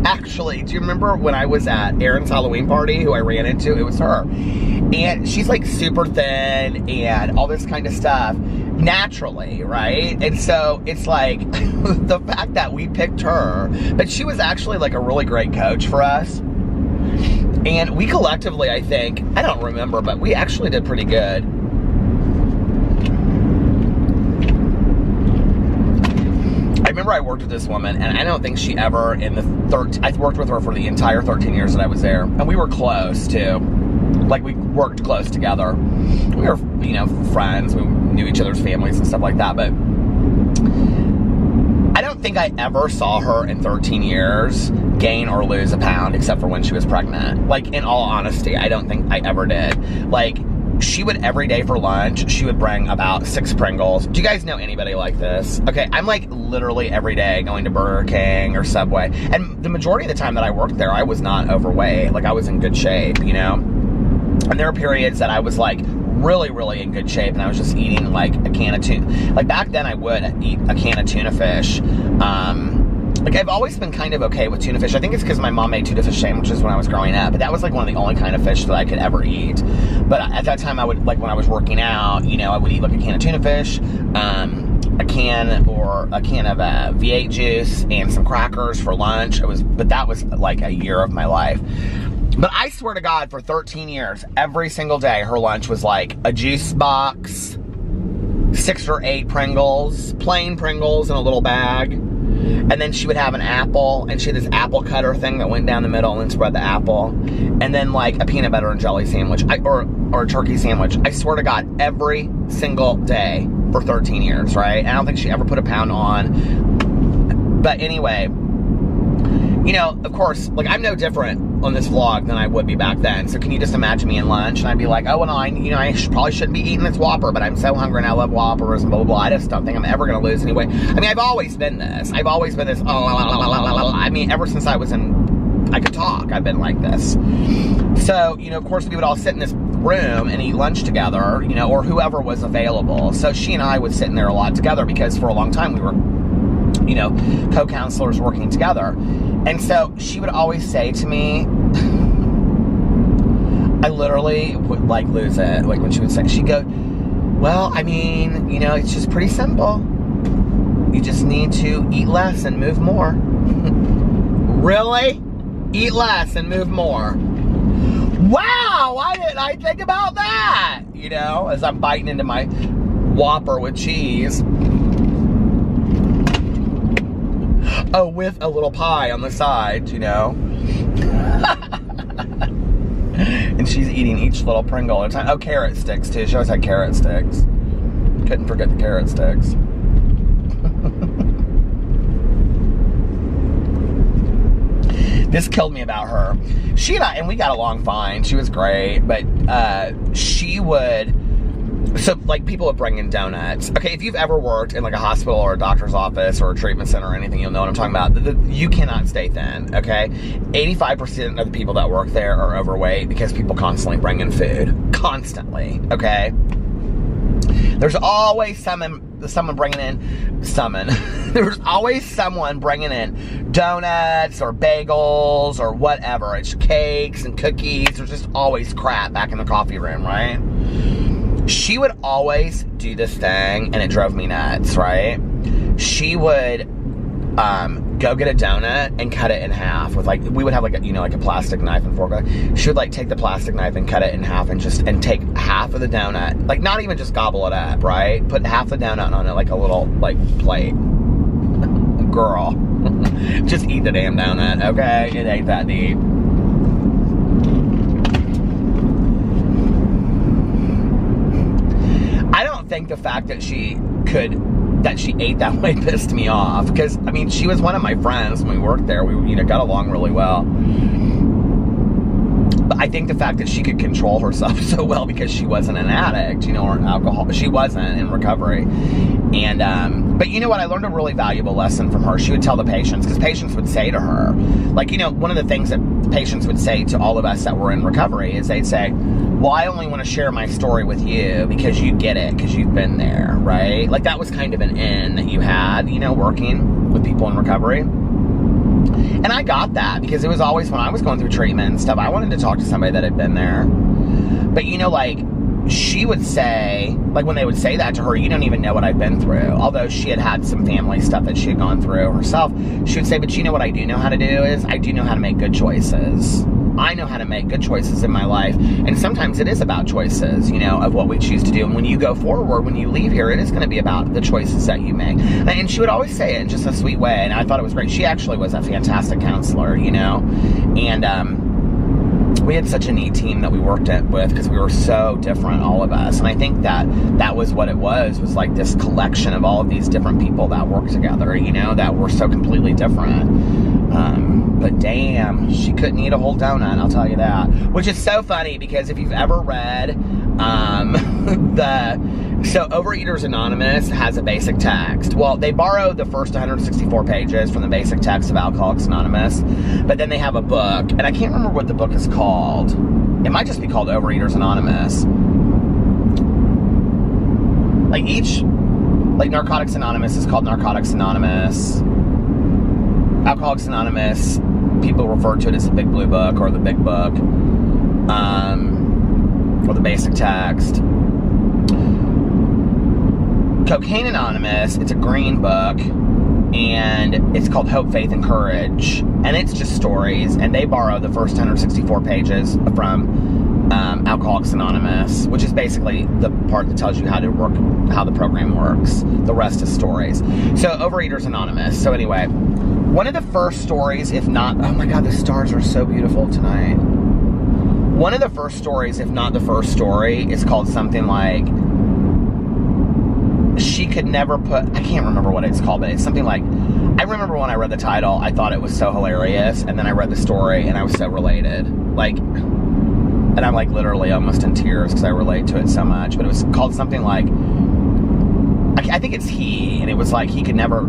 actually, do you remember when I was at Erin's Halloween party, who I ran into? It was her. And she's like super thin and all this kind of stuff naturally, right? And so it's like the fact that we picked her, but she was actually like a really great coach for us. And we collectively, I think, I don't remember, but we actually did pretty good. I remember I worked with this woman, and I don't think she ever in the I worked with her for the entire 13 years that I was there, and we were close too. Like, we worked close together. We were, you know, friends. We knew each other's families and stuff like that, but I don't think I ever saw her in 13 years gain or lose a pound, except for when she was pregnant. Like, in all honesty, I don't think I ever did. Like, she would, every day for lunch, she would bring about 6 Pringles. Do you guys know anybody like this? Okay, I'm like literally every day going to Burger King or Subway. And the majority of the time that I worked there, I was not overweight. Like, I was in good shape, you know? And there were periods that I was like really, really in good shape, and I was just eating like a can of tuna. Like, back then I would eat a can of tuna fish. Like, I've always been kind of okay with tuna fish. I think it's because my mom made tuna fish sandwiches when I was growing up, but that was like one of the only kind of fish that I could ever eat. But at that time, I would, like, when I was working out, you know, I would eat like a can of tuna fish, a can of V8 juice, and some crackers for lunch. But that was like a year of my life. But I swear to God, for 13 years, every single day, her lunch was like a juice box, 6 or 8 Pringles, plain Pringles in a little bag. And then she would have an apple, and she had this apple cutter thing that went down the middle and then spread the apple. And then like a peanut butter and jelly sandwich, or a turkey sandwich. I swear to God, every single day for 13 years, right? I don't think she ever put a pound on. But anyway, you know, of course, like, I'm no different on this vlog than I would be back then. So can you just imagine me in lunch, and I'd be like, oh, and I probably shouldn't be eating this Whopper, but I'm so hungry and I love Whoppers and blah, blah, blah. I just don't think I'm ever going to lose anyway. I mean, I've always been this. I've always been this, I mean, ever since I could talk, I've been like this. So, you know, of course, we would all sit in this room and eat lunch together, you know, or whoever was available. So she and I would sit in there a lot together, because for a long time we were, you know, co-counselors working together. And so she would always say to me, I literally would like lose it. Like, when she would say, she'd go, well, I mean, you know, it's just pretty simple. You just need to eat less and move more. Really? Eat less and move more. Wow, why didn't I think about that? You know, as I'm biting into my Whopper with cheese. Oh, with a little pie on the side, you know. And she's eating each little Pringle at a time. Oh, carrot sticks, too. She always had carrot sticks. Couldn't forget the carrot sticks. This killed me about her. She and I, and we got along fine. She was great, but she would... So, like, people would bring in donuts. Okay, if you've ever worked in, like, a hospital or a doctor's office or a treatment center or anything, you'll know what I'm talking about. You cannot stay thin, okay? 85% of the people that work there are overweight because people constantly bring in food. Constantly, okay? There's always someone bringing in... There's always someone bringing in donuts or bagels or whatever. It's cakes and cookies. There's just always crap back in the coffee room, right? She would always do this thing, and it drove me nuts, right? She would go get a donut and cut it in half with, like, we would have, like, a, you know, like a plastic knife and fork. She would, like, take the plastic knife and cut it in half and take half of the donut, like, not even just gobble it up, right? Put half the donut on it, like a little, like, plate. Girl, just eat the damn donut, okay? It ain't that deep. I don't think the fact that she ate that way pissed me off, because, I mean, she was one of my friends when we worked there. We, you know, got along really well. I think the fact that she could control herself so well because she wasn't an addict, you know, or an alcohol, she wasn't in recovery. And, but you know what, I learned a really valuable lesson from her. She would tell the patients, because patients would say to her, like, you know, one of the things that patients would say to all of us that were in recovery is they'd say, well, I only want to share my story with you because you get it, because you've been there, right? Like, that was kind of an in that you had, you know, working with people in recovery. And I got that, because it was always when I was going through treatment and stuff, I wanted to talk to somebody that had been there. But, you know, like, she would say, like, when they would say that to her, you don't even know what I've been through. Although she had had some family stuff that she had gone through herself, she would say, but you know what I do know how to do is, I do know how to make good choices. I know how to make good choices in my life. And sometimes it is about choices, you know, of what we choose to do. And when you go forward, when you leave here, it is going to be about the choices that you make. And she would always say it in just a sweet way. And I thought it was great. She actually was a fantastic counselor, you know. And we had such a neat team that we worked with, because we were so different, all of us. And I think that that was what it was like this collection of all of these different people that worked together, you know, that were so completely different. But damn, she couldn't eat a whole donut, I'll tell you that. Which is so funny, because if you've ever read so Overeaters Anonymous has a basic text. Well, they borrow the first 164 pages from the basic text of Alcoholics Anonymous, but then they have a book, and I can't remember what the book is called. It might just be called Overeaters Anonymous. Like Narcotics Anonymous is called Narcotics Anonymous. Alcoholics Anonymous, people refer to it as the Big Blue Book, or the Big Book, or the basic text. Cocaine Anonymous, it's a green book, and it's called Hope, Faith, and Courage, and it's just stories, and they borrow the first 164 pages from Alcoholics Anonymous, which is basically the part that tells you how the program works. The rest is stories. So Overeaters Anonymous. So anyway, one of the first stories, if not, oh my God, the stars are so beautiful tonight. One of the first stories, if not the first story, is called something like, she could never put, I can't remember what it's called, but it's something like, I remember when I read the title, I thought it was so hilarious, and then I read the story, and I was so related. Like, and I'm like literally almost in tears because I relate to it so much, but it was called something like, I think it's He, and it was like he could never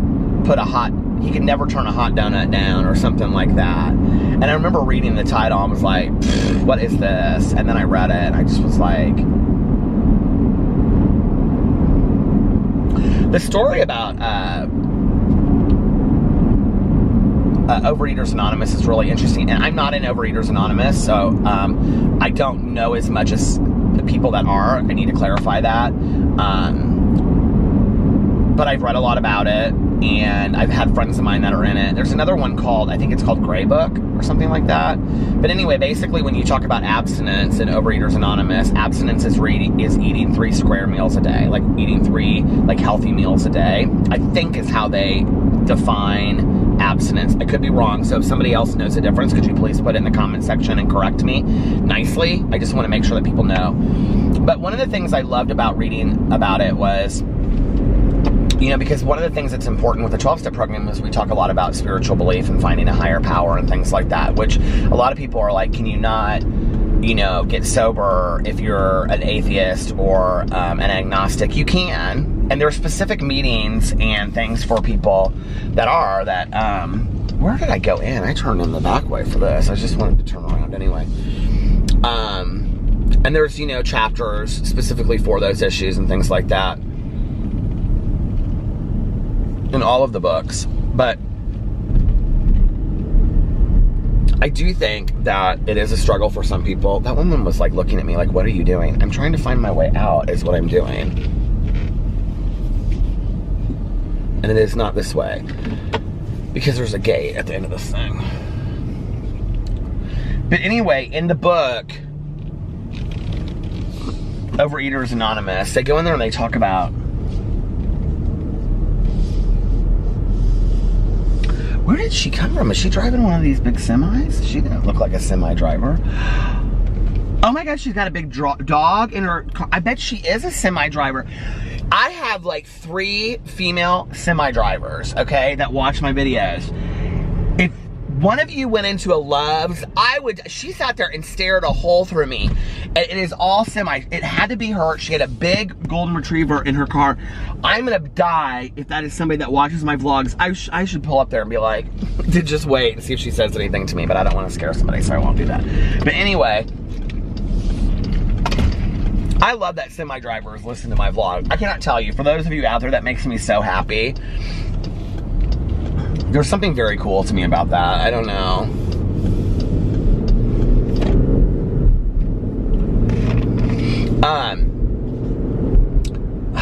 turn a hot donut down, or something like that. And I remember reading the title, and was like, what is this? And then I read it, and I just was like, the story about Overeaters Anonymous is really interesting, and I'm not in Overeaters Anonymous, so I don't know as much as the people that are. I need to clarify that. But I've read a lot about it, and I've had friends of mine that are in it. There's another one called, I think it's called Gray Book, or something like that. But anyway, basically when you talk about abstinence in Overeaters Anonymous, abstinence is eating 3 square meals a day, like eating 3 like healthy meals a day, I think is how they define abstinence. I could be wrong, so if somebody else knows the difference, could you please put it in the comment section and correct me nicely? I just want to make sure that people know. But one of the things I loved about reading about it was, you know, because one of the things that's important with the 12-step program is we talk a lot about spiritual belief and finding a higher power and things like that, which a lot of people are like, can you not, you know, get sober if you're an atheist or an agnostic? You can, and there are specific meetings and things for people that are that, where did I go in? I turned in the back way for this. I just wanted to turn around anyway. And there's, you know, chapters specifically for those issues and things like that in all of the books. But I do think that it is a struggle for some people. That woman was like looking at me like, what are you doing? I'm trying to find my way out is what I'm doing. And it is not this way, because there's a gate at the end of this thing. But anyway, in the book Overeaters Anonymous, they go in there and they talk about, where did she come from? Is she driving one of these big semis? She didn't look like a semi driver. Oh my God, she's got a big dog in her car. I bet she is a semi driver. I have like 3 female semi drivers, okay, that watch my videos. If one of you went into a Love's. She sat there and stared a hole through me. And it is all semi. It had to be her. She had a big golden retriever in her car. I'm gonna die if that is somebody that watches my vlogs. I should pull up there and be like, to just wait and see if she says anything to me, but I don't want to scare somebody, so I won't do that. But anyway, I love that semi-drivers listen to my vlog. I cannot tell you, for those of you out there, that makes me so happy. There's something very cool to me about that. I don't know.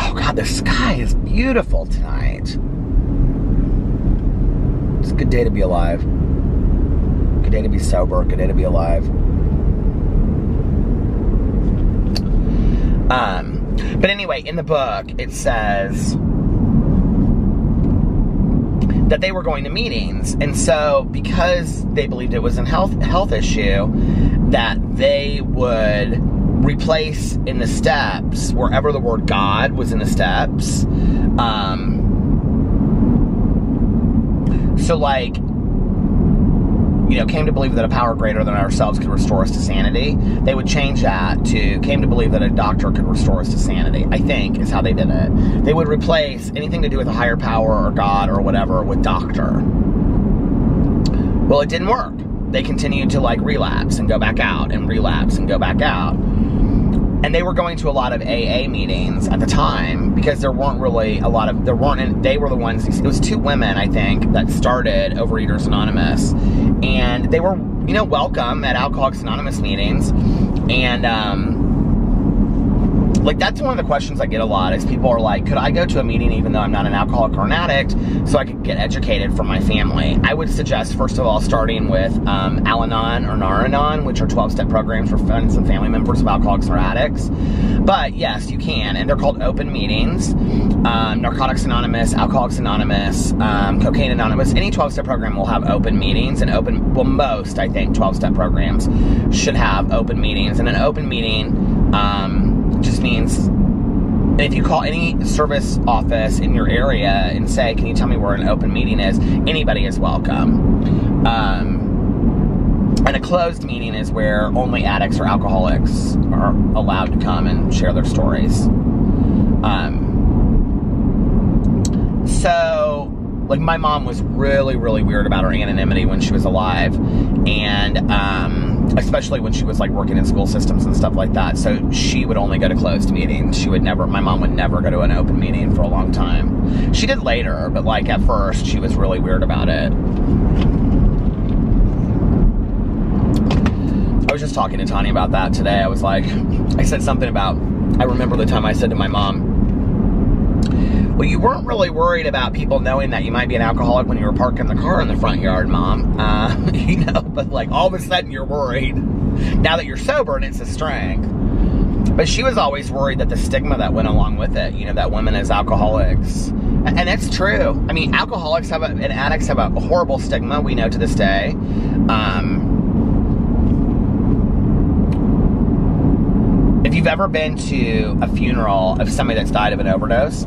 Oh God, the sky is beautiful tonight. It's a good day to be alive. Good day to be sober. Good day to be alive. But anyway, in the book, it says that they were going to meetings. And so, because they believed it was a health issue, that they would replace in the steps, wherever the word God was in the steps. So like, you know, came to believe that a power greater than ourselves could restore us to sanity. They would change that to came to believe that a doctor could restore us to sanity, I think is how they did it. They would replace anything to do with a higher power or God or whatever with doctor. Well, it didn't work. They continued to like relapse and go back out and relapse and go back out. And they were going to a lot of AA meetings at the time because there weren't really a lot of, they were the ones, it was 2 women, I think, that started Overeaters Anonymous. And they were, you know, welcome at Alcoholics Anonymous meetings. And, like, that's one of the questions I get a lot is people are like, could I go to a meeting even though I'm not an alcoholic or an addict so I could get educated from my family? I would suggest, first of all, starting with Al-Anon or Nar-Anon, which are 12-step programs for friends and family members of alcoholics or addicts. But yes, you can, and they're called open meetings. Narcotics Anonymous, Alcoholics Anonymous, Cocaine Anonymous, any 12-step program will have open meetings, and most, I think, 12-step programs should have open meetings. And an open meeting just means if you call any service office in your area and say, can you tell me where an open meeting is, anybody is welcome. And a closed meeting is where only addicts or alcoholics are allowed to come and share their stories. So, like, my mom was really, really weird about her anonymity when she was alive. And, especially when she was, like, working in school systems and stuff like that. So she would only go to closed meetings. My mom would never go to an open meeting for a long time. She did later, but, like, at first, she was really weird about it. I was just talking to Tanya about that today. I was like, I said something about, I remember the time I said to my mom, well, you weren't really worried about people knowing that you might be an alcoholic when you were parking the car in the front yard, Mom. You know, but like all of a sudden you're worried now that you're sober and it's a strength. But she was always worried that the stigma that went along with it, you know, that women as alcoholics. And it's true. I mean, alcoholics and addicts have a horrible stigma, we know to this day. If you've ever been to a funeral of somebody that's died of an overdose,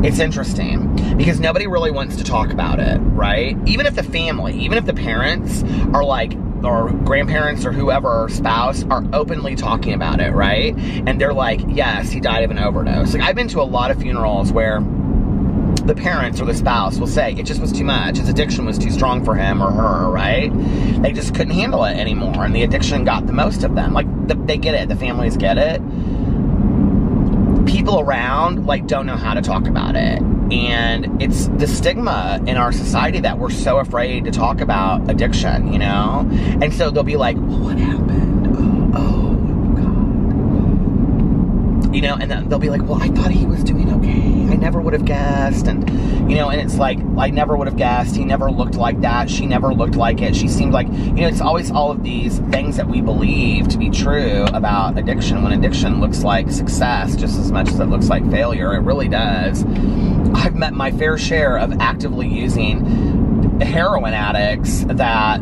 it's interesting because nobody really wants to talk about it, right? Even if the family, even if the parents are like, or grandparents or whoever, or spouse, are openly talking about it, right? And they're like, yes, he died of an overdose. Like, I've been to a lot of funerals where the parents or the spouse will say, it just was too much. His addiction was too strong for him or her, right? They just couldn't handle it anymore, and the addiction got the most of them. Like, they get it. The families get it. People around, like, don't know how to talk about it. And it's the stigma in our society that we're so afraid to talk about addiction, you know? And so they'll be like, well, what happened? Oh, God. You know, and then they'll be like, well, I thought he was doing okay. I never would have guessed. And, you know, and it's like, I never would have guessed. He never looked like that. She never looked like it. She seemed like, you know, it's always all of these things that we believe to be true about addiction, when addiction looks like success just as much as it looks like failure. It really does. I've met my fair share of actively using heroin addicts that,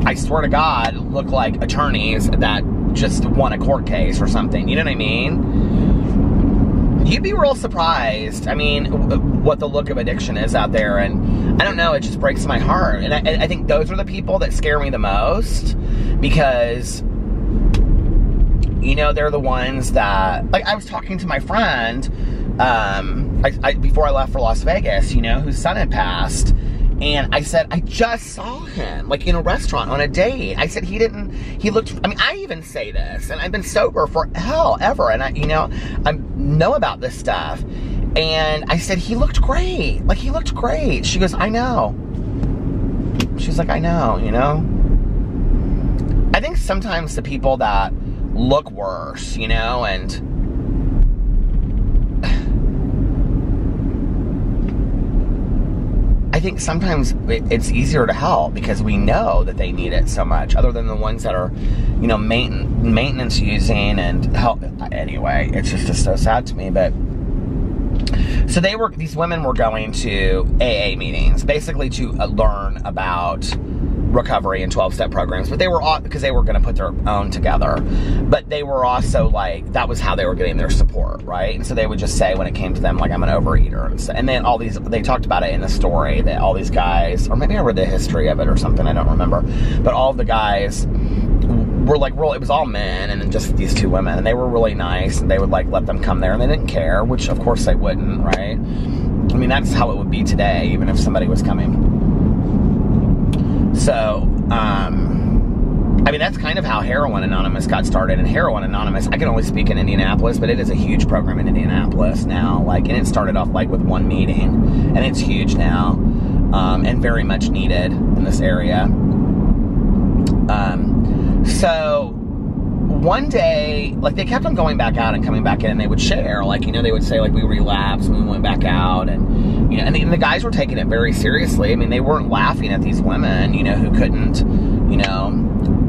I swear to God, look like attorneys that just won a court case or something. You know what I mean? you'd be real surprised. I mean, what the look of addiction is out there, and I don't know, it just breaks my heart. And I think those are the people that scare me the most, because, you know, they're the ones that, like, I was talking to my friend, before I left for Las Vegas, you know, whose son had passed. And I said, I just saw him, like, in a restaurant on a date. I said, he looked, I mean, I even say this, and I've been sober for ever, and I know about this stuff. And I said, he looked great. Like, he looked great. She goes, I know. She's like, I know, you know? I think sometimes the people that look worse, you know, and I think sometimes it's easier to help because we know that they need it so much, other than the ones that are, you know, maintenance using and help. Anyway, it's just so sad to me. But so these women were going to AA meetings, basically to learn about recovery and 12-step programs, but they were all, because they were going to put their own together, but they were also like, that was how they were getting their support, right? And so they would just say, when it came to them, like, I'm an overeater, and then they talked about it in the story, that all these guys, or maybe I read the history of it or something, I don't remember, but all of the guys were like, it was all men and just these two women, and they were really nice, and they would, like, let them come there, and they didn't care, which of course they wouldn't, right? I mean, that's how it would be today, even if somebody was coming. So, I mean, that's kind of how Heroin Anonymous got started. And Heroin Anonymous, I can only speak in Indianapolis, but it is a huge program in Indianapolis now. Like, and it started off, like, with one meeting, and it's huge now, and very much needed in this area. So one day, like, they kept on going back out and coming back in, and they would share, like, you know, they would say, like, we relapsed and we went back out, and, you know, and the guys were taking it very seriously. I mean, they weren't laughing at these women, you know, who couldn't, you know,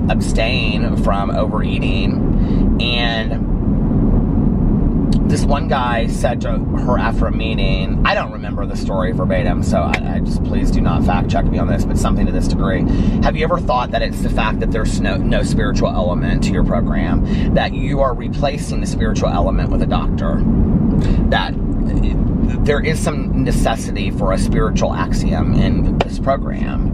abstain from overeating. And this one guy said to her after a meeting, I don't remember the story verbatim, so I just, please do not fact check me on this, but something to this degree. Have you ever thought that it's the fact that there's no spiritual element to your program, that you are replacing the spiritual element with a doctor? That there is some necessity for a spiritual axiom in this program.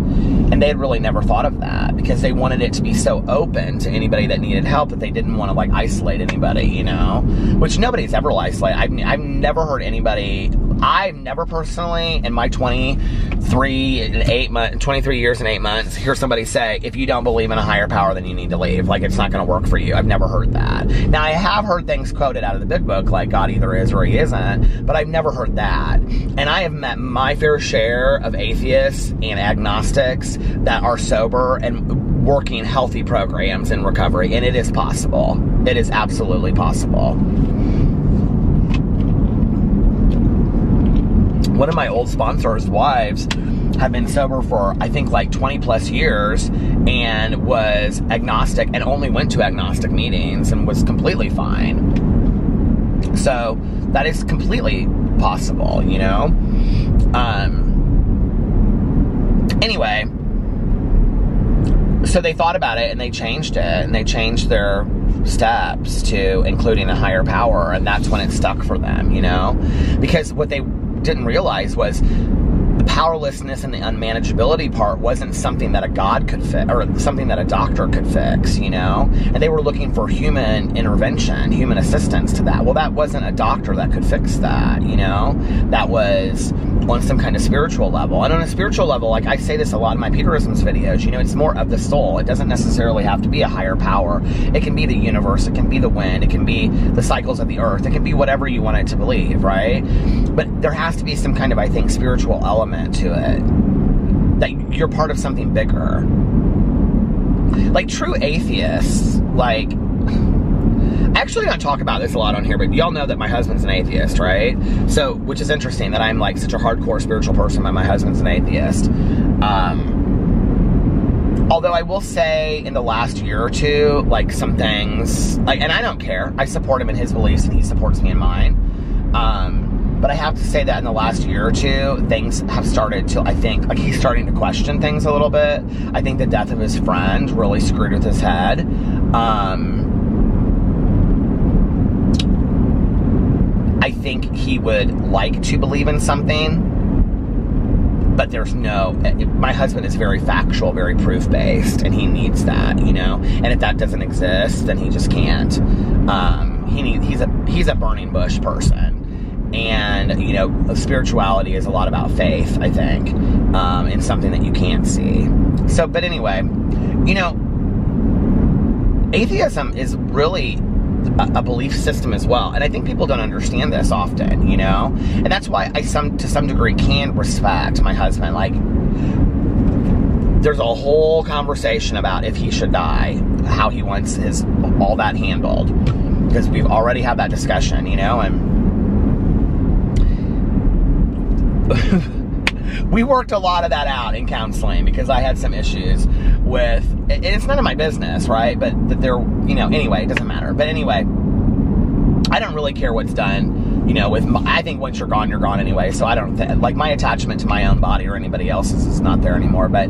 And they had really never thought of that, because they wanted it to be so open to anybody that needed help that they didn't want to, like, isolate anybody, you know? Which nobody's ever isolated. I've never heard anybody, I've never personally, in my 23 years and 8 months, hear somebody say, if you don't believe in a higher power, then you need to leave. Like, it's not going to work for you. I've never heard that. Now, I have heard things quoted out of the big book, like God either is or he isn't, but I've never heard that. And I have met my fair share of atheists and agnostics that are sober and working healthy programs in recovery, and it is possible. It is absolutely possible. One of my old sponsors' wives had been sober for, I think, like 20 plus years, and was agnostic and only went to agnostic meetings and was completely fine. So that is completely possible, you know? Anyway, so they thought about it and they changed it, and they changed their steps to including a higher power, and that's when it stuck for them, you know? Because what they didn't realize was the powerlessness and the unmanageability part wasn't something that a God could fix, or something that a doctor could fix, you know? And they were looking for human intervention, human assistance to that. Well, that wasn't a doctor that could fix that, you know? That was on some kind of spiritual level. And on a spiritual level, like I say this a lot in my Peterisms videos, you know, it's more of the soul. It doesn't necessarily have to be a higher power. It can be the universe, it can be the wind, it can be the cycles of the earth, it can be whatever you want it to believe, right? But there has to be some kind of, I think, spiritual element to it, that you're part of something bigger. Like true atheists, like, I actually don't talk about this a lot on here, but y'all know that my husband's an atheist, right? So, which is interesting that I'm like such a hardcore spiritual person, but my husband's an atheist. Although I will say in the last year or two, like some things, like, and I don't care, I support him in his beliefs and he supports me in mine. But I have to say that in the last year or two, things have started to, I think, like he's starting to question things a little bit. I think the death of his friend really screwed with his head. I think he would like to believe in something, but there's no, my husband is very factual, very proof-based, and he needs that, you know? And if that doesn't exist, then he just can't. He's a burning bush person. And, you know, spirituality is a lot about faith, I think, in something that you can't see. So, but anyway, you know, atheism is really a belief system as well. And I think people don't understand this often, you know? And that's why I, to some degree, can respect my husband. Like, there's a whole conversation about if he should die, how he wants all that handled. Because we've already had that discussion, you know? And we worked a lot of that out in counseling because I had some issues with, and it's none of my business, right? But that they're, you know, anyway, it doesn't matter. But anyway, I don't really care what's done, you know, I think once you're gone anyway. So I don't, like, my attachment to my own body or anybody else's is not there anymore. But,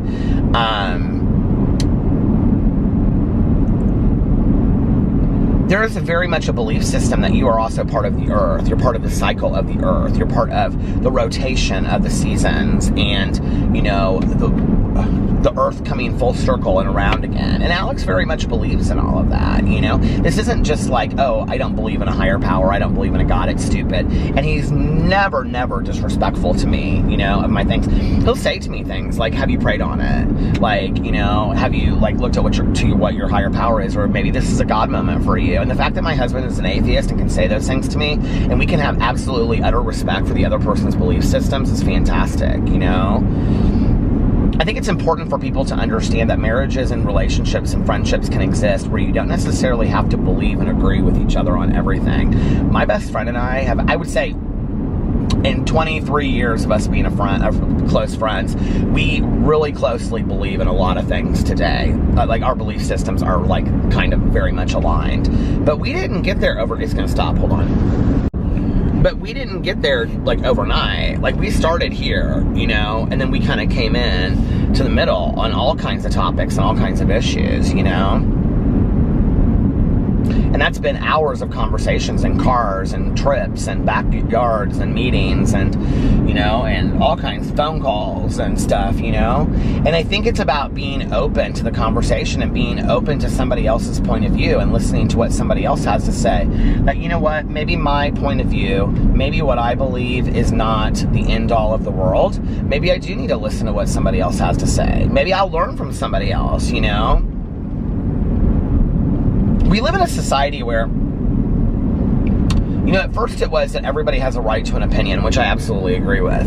there is very much a belief system that you are also part of the earth. You're part of the cycle of the earth. You're part of the rotation of the seasons and, you know, the earth coming full circle and around again. And Alex very much believes in all of that, you know? This isn't just like, oh, I don't believe in a higher power. I don't believe in a God. It's stupid. And he's never disrespectful to me, you know, of my things. He'll say to me things like, have you prayed on it? Like, you know, have you, like, looked at what your higher power is? Or maybe this is a God moment for you. And the fact that my husband is an atheist and can say those things to me, and we can have absolutely utter respect for the other person's belief systems is fantastic, you know? I think it's important for people to understand that marriages and relationships and friendships can exist where you don't necessarily have to believe and agree with each other on everything. My best friend and I have, I would say, in 23 years of us being close friends, we really closely believe in a lot of things today. Like, our belief systems are, like, kind of very much aligned. But we didn't get there it's gonna stop, hold on. But we didn't get there, like, overnight. Like, we started here, you know, and then we kind of came in to the middle on all kinds of topics and all kinds of issues, you know? And that's been hours of conversations and cars and trips and backyards and meetings and, you know, and all kinds of phone calls and stuff, you know? And I think it's about being open to the conversation and being open to somebody else's point of view and listening to what somebody else has to say. That, you know what, maybe my point of view, maybe what I believe is not the end all of the world. Maybe I do need to listen to what somebody else has to say. Maybe I'll learn from somebody else, you know? We live in a society where, you know, at first it was that everybody has a right to an opinion, which I absolutely agree with.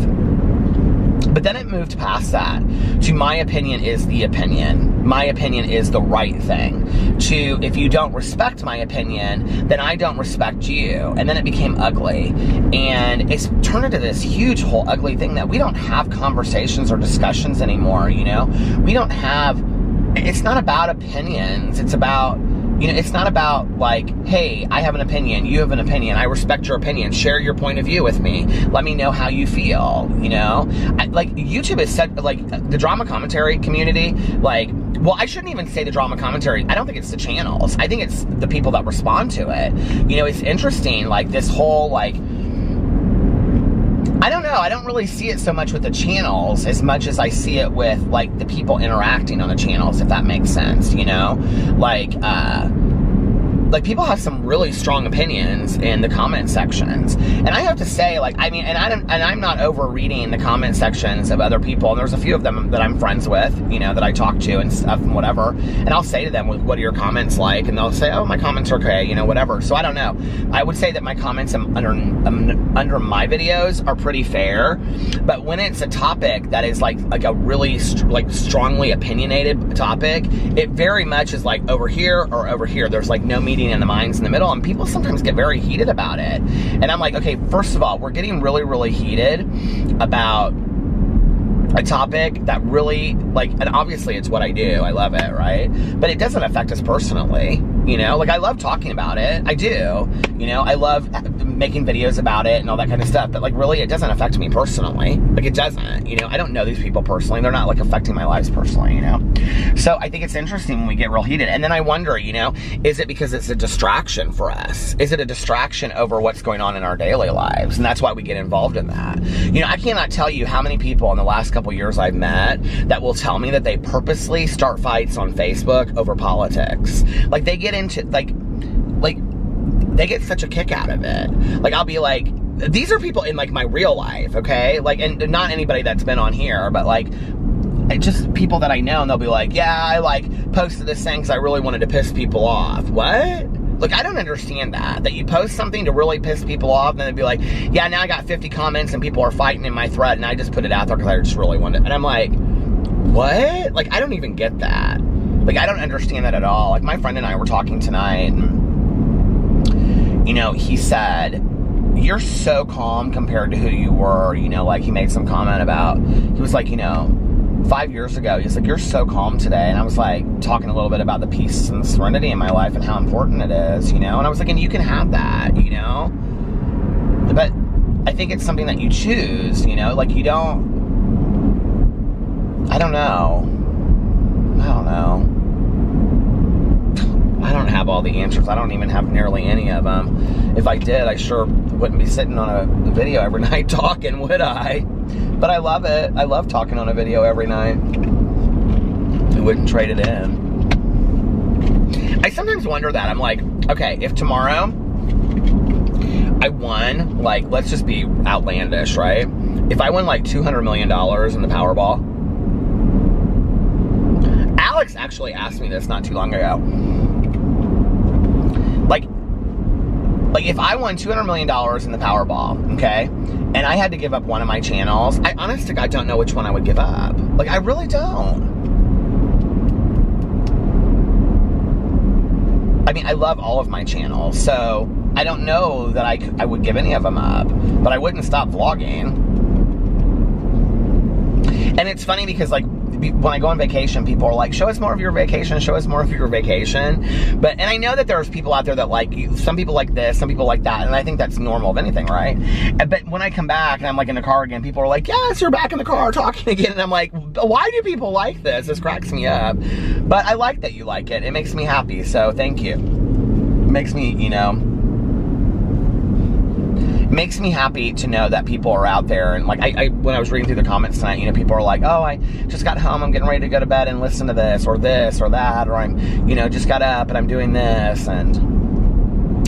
But then it moved past that to my opinion is the opinion. My opinion is the right thing. To, if you don't respect my opinion, then I don't respect you. And then it became ugly. And it's turned into this huge whole ugly thing that we don't have conversations or discussions anymore, you know? We don't have, it's not about opinions. It's about, you know, it's not about like, hey, I have an opinion, you have an opinion, I respect your opinion, share your point of view with me, let me know how you feel, you know? Like, YouTube is said, like, the drama commentary community, like, well, I shouldn't even say the drama commentary, I don't think it's the channels, I think it's the people that respond to it. You know, it's interesting, like, this whole, like, I don't know, I don't really see it so much with the channels as much as I see it with, like, the people interacting on the channels, if that makes sense, you know? Like, people have some really strong opinions in the comment sections. And I have to say, like, I mean, and I'm not over reading the comment sections of other people, and there's a few of them that I'm friends with, you know, that I talk to and stuff and whatever, and I'll say to them, what are your comments like? And they'll say, oh, my comments are okay, you know, whatever. So I don't know. I would say that my comments under my videos are pretty fair, but when it's a topic that is like a really strongly opinionated topic, it very much is like over here or over here. There's like no meeting in the minds in the middle, and people sometimes get very heated about it. And I'm like, okay, first of all, we're getting really, really heated about a topic that really, like, and obviously it's what I do, I love it, right? But it doesn't affect us personally, you know? Like, I love talking about it, I do, you know? I love making videos about it and all that kind of stuff, but like really it doesn't affect me personally. Like it doesn't, you know? I don't know these people personally. They're not like affecting my lives personally, you know? So I think it's interesting when we get real heated. And then I wonder, you know, is it because it's a distraction for us? Is it a distraction over what's going on in our daily lives? And that's why we get involved in that. You know, I cannot tell you how many people in the last couple years I've met that will tell me that they purposely start fights on Facebook over politics. Like they get into, like they get such a kick out of it. Like I'll be like, these are people in like my real life, okay? Like, and not anybody that's been on here, but like, just people that I know, and they'll be like, yeah, I like posted this thing because I really wanted to piss people off. What? Like, I don't understand that you post something to really piss people off, and then they'd be like, yeah, now I got 50 comments and people are fighting in my thread, and I just put it out there because I just really wanted it. And I'm like, what? Like, I don't even get that. Like, I don't understand that at all. Like, my friend and I were talking tonight, and, you know, he said, you're so calm compared to who you were, you know, like, he made some comment about, he was like, you know, 5 years ago, he's like, you're so calm today. And I was like, talking a little bit about the peace and the serenity in my life and how important it is, you know? And I was like, and you can have that, you know? But I think it's something that you choose, you know? Like, you don't, I don't know. I don't have all the answers. I don't even have nearly any of them. If I did, I sure wouldn't be sitting on a video every night talking, would I? But I love it. I love talking on a video every night. I wouldn't trade it in. I sometimes wonder that. I'm like, okay, if tomorrow I won, like, let's just be outlandish, right? If I won like $200 million in the Powerball. Alex actually asked me this not too long ago. Like if I won $200 million in the Powerball, okay, and I had to give up one of my channels, I honest to God don't know which one I would give up. Like, I really don't. I mean, I love all of my channels, so I don't know that I would give any of them up, but I wouldn't stop vlogging. And it's funny because, like, when I go on vacation, people are like, show us more of your vacation, show us more of your vacation. But, and I know that there's people out there that like, some people like this, some people like that, and I think that's normal of anything, right? But when I come back and I'm like in the car again, people are like, yes, you're back in the car talking again. And I'm like, why do people like this? This cracks me up. But I like that you like it. It makes me happy, so thank you. It makes me, you know, makes me happy to know that people are out there. And like, I when I was reading through the comments tonight, you know, people are like, oh, I just got home, I'm getting ready to go to bed and listen to this or that, or I'm, you know, just got up and I'm doing this. And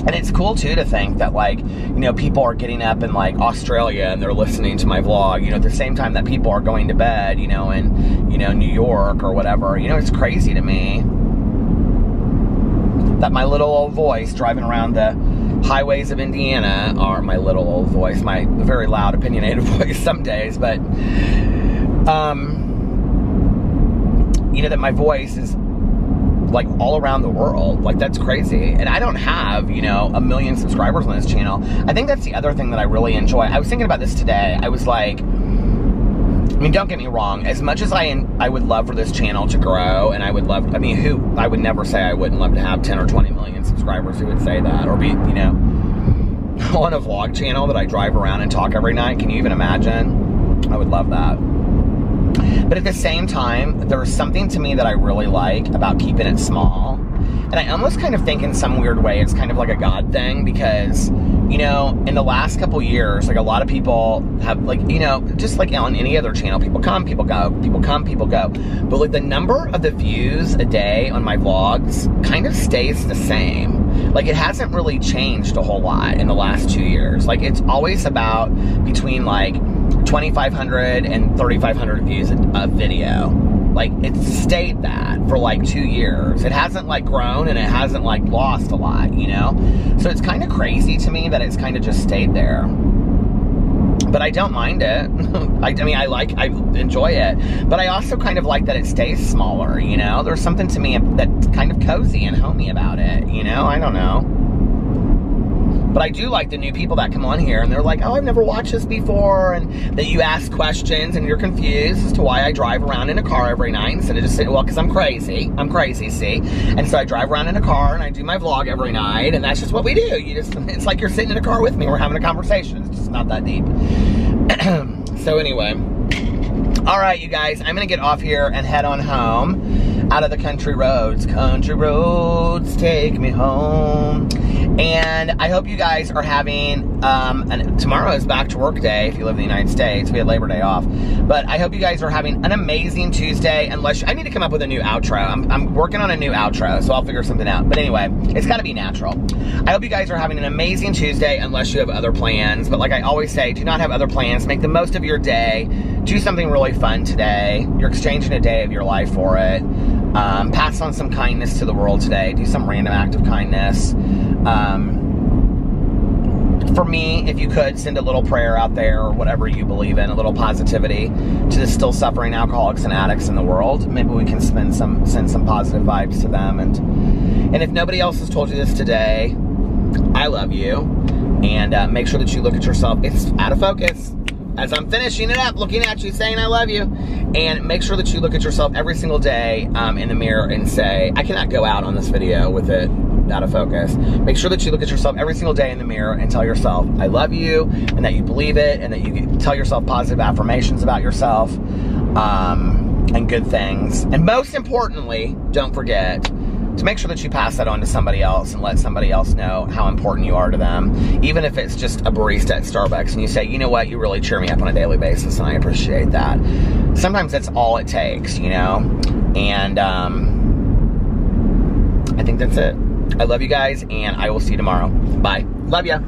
it's cool too to think that, like, you know, people are getting up in like Australia and they're listening to my vlog, you know, at the same time that people are going to bed, you know, in, you know, New York or whatever. You know, it's crazy to me that my little old voice driving around the highways of Indiana, or my little old voice, my very loud, opinionated voice some days, but, you know, that my voice is like all around the world. Like, that's crazy. And I don't have, you know, 1 million subscribers on this channel. I think that's the other thing that I really enjoy. I was thinking about this today. I was like, I mean, don't get me wrong, as much as I would love for this channel to grow, and I would love, I mean, I would never say I wouldn't love to have 10 or 20 million subscribers. Who would say that? Or be, you know, on a vlog channel that I drive around and talk every night. Can you even imagine? I would love that. But at the same time, there's something to me that I really like about keeping it small. And I almost kind of think in some weird way it's kind of like a God thing, because, you know, in the last couple years, like, a lot of people have, like, you know, just like on any other channel, people come, people go, people come, people go. But like the number of the views a day on my vlogs kind of stays the same. Like, it hasn't really changed a whole lot in the last 2 years. Like, it's always about between like 2,500 and 3,500 views a video. Like, it's stayed that for like 2 years. It hasn't like grown, and it hasn't like lost a lot, you know? So it's kind of crazy to me that it's kind of just stayed there. But I don't mind it. I mean, I enjoy it. But I also kind of like that it stays smaller, you know? There's something to me that's kind of cozy and homey about it, you know? I don't know. But I do like the new people that come on here and they're like, oh, I've never watched this before, and that you ask questions and you're confused as to why I drive around in a car every night instead of just saying, well, because I'm crazy, see? And so I drive around in a car and I do my vlog every night, and that's just what we do. It's like you're sitting in a car with me, we're having a conversation. It's just not that deep. So anyway, all right, you guys, I'm gonna get off here and head on home out of the country roads. Country roads, take me home. And I hope you guys are having, and tomorrow is back to work day if you live in the United States. We had Labor Day off. But I hope you guys are having an amazing Tuesday. I need to come up with a new outro. I'm working on a new outro, so I'll figure something out. But anyway, it's got to be natural. I hope you guys are having an amazing Tuesday unless you have other plans. But like I always say, do not have other plans. Make the most of your day. Do something really fun today. You're exchanging a day of your life for it. Pass on some kindness to the world today. Do some random act of kindness. For me, if you could, send a little prayer out there or whatever you believe in, a little positivity to the still suffering alcoholics and addicts in the world. Maybe we can send some positive vibes to them. And if nobody else has told you this today, I love you. And make sure that you look at yourself. It's out of focus. As I'm finishing it up, looking at you, saying I love you. And make sure that you look at yourself every single day in the mirror and say, I cannot go out on this video with it out of focus. Make sure that you look at yourself every single day in the mirror and tell yourself, I love you, and that you believe it, and that you tell yourself positive affirmations about yourself, and good things. And most importantly, don't forget to make sure that you pass that on to somebody else and let somebody else know how important you are to them. Even if it's just a barista at Starbucks and you say, you know what, you really cheer me up on a daily basis and I appreciate that. Sometimes that's all it takes, you know? And I think that's it. I love you guys and I will see you tomorrow. Bye. Love ya.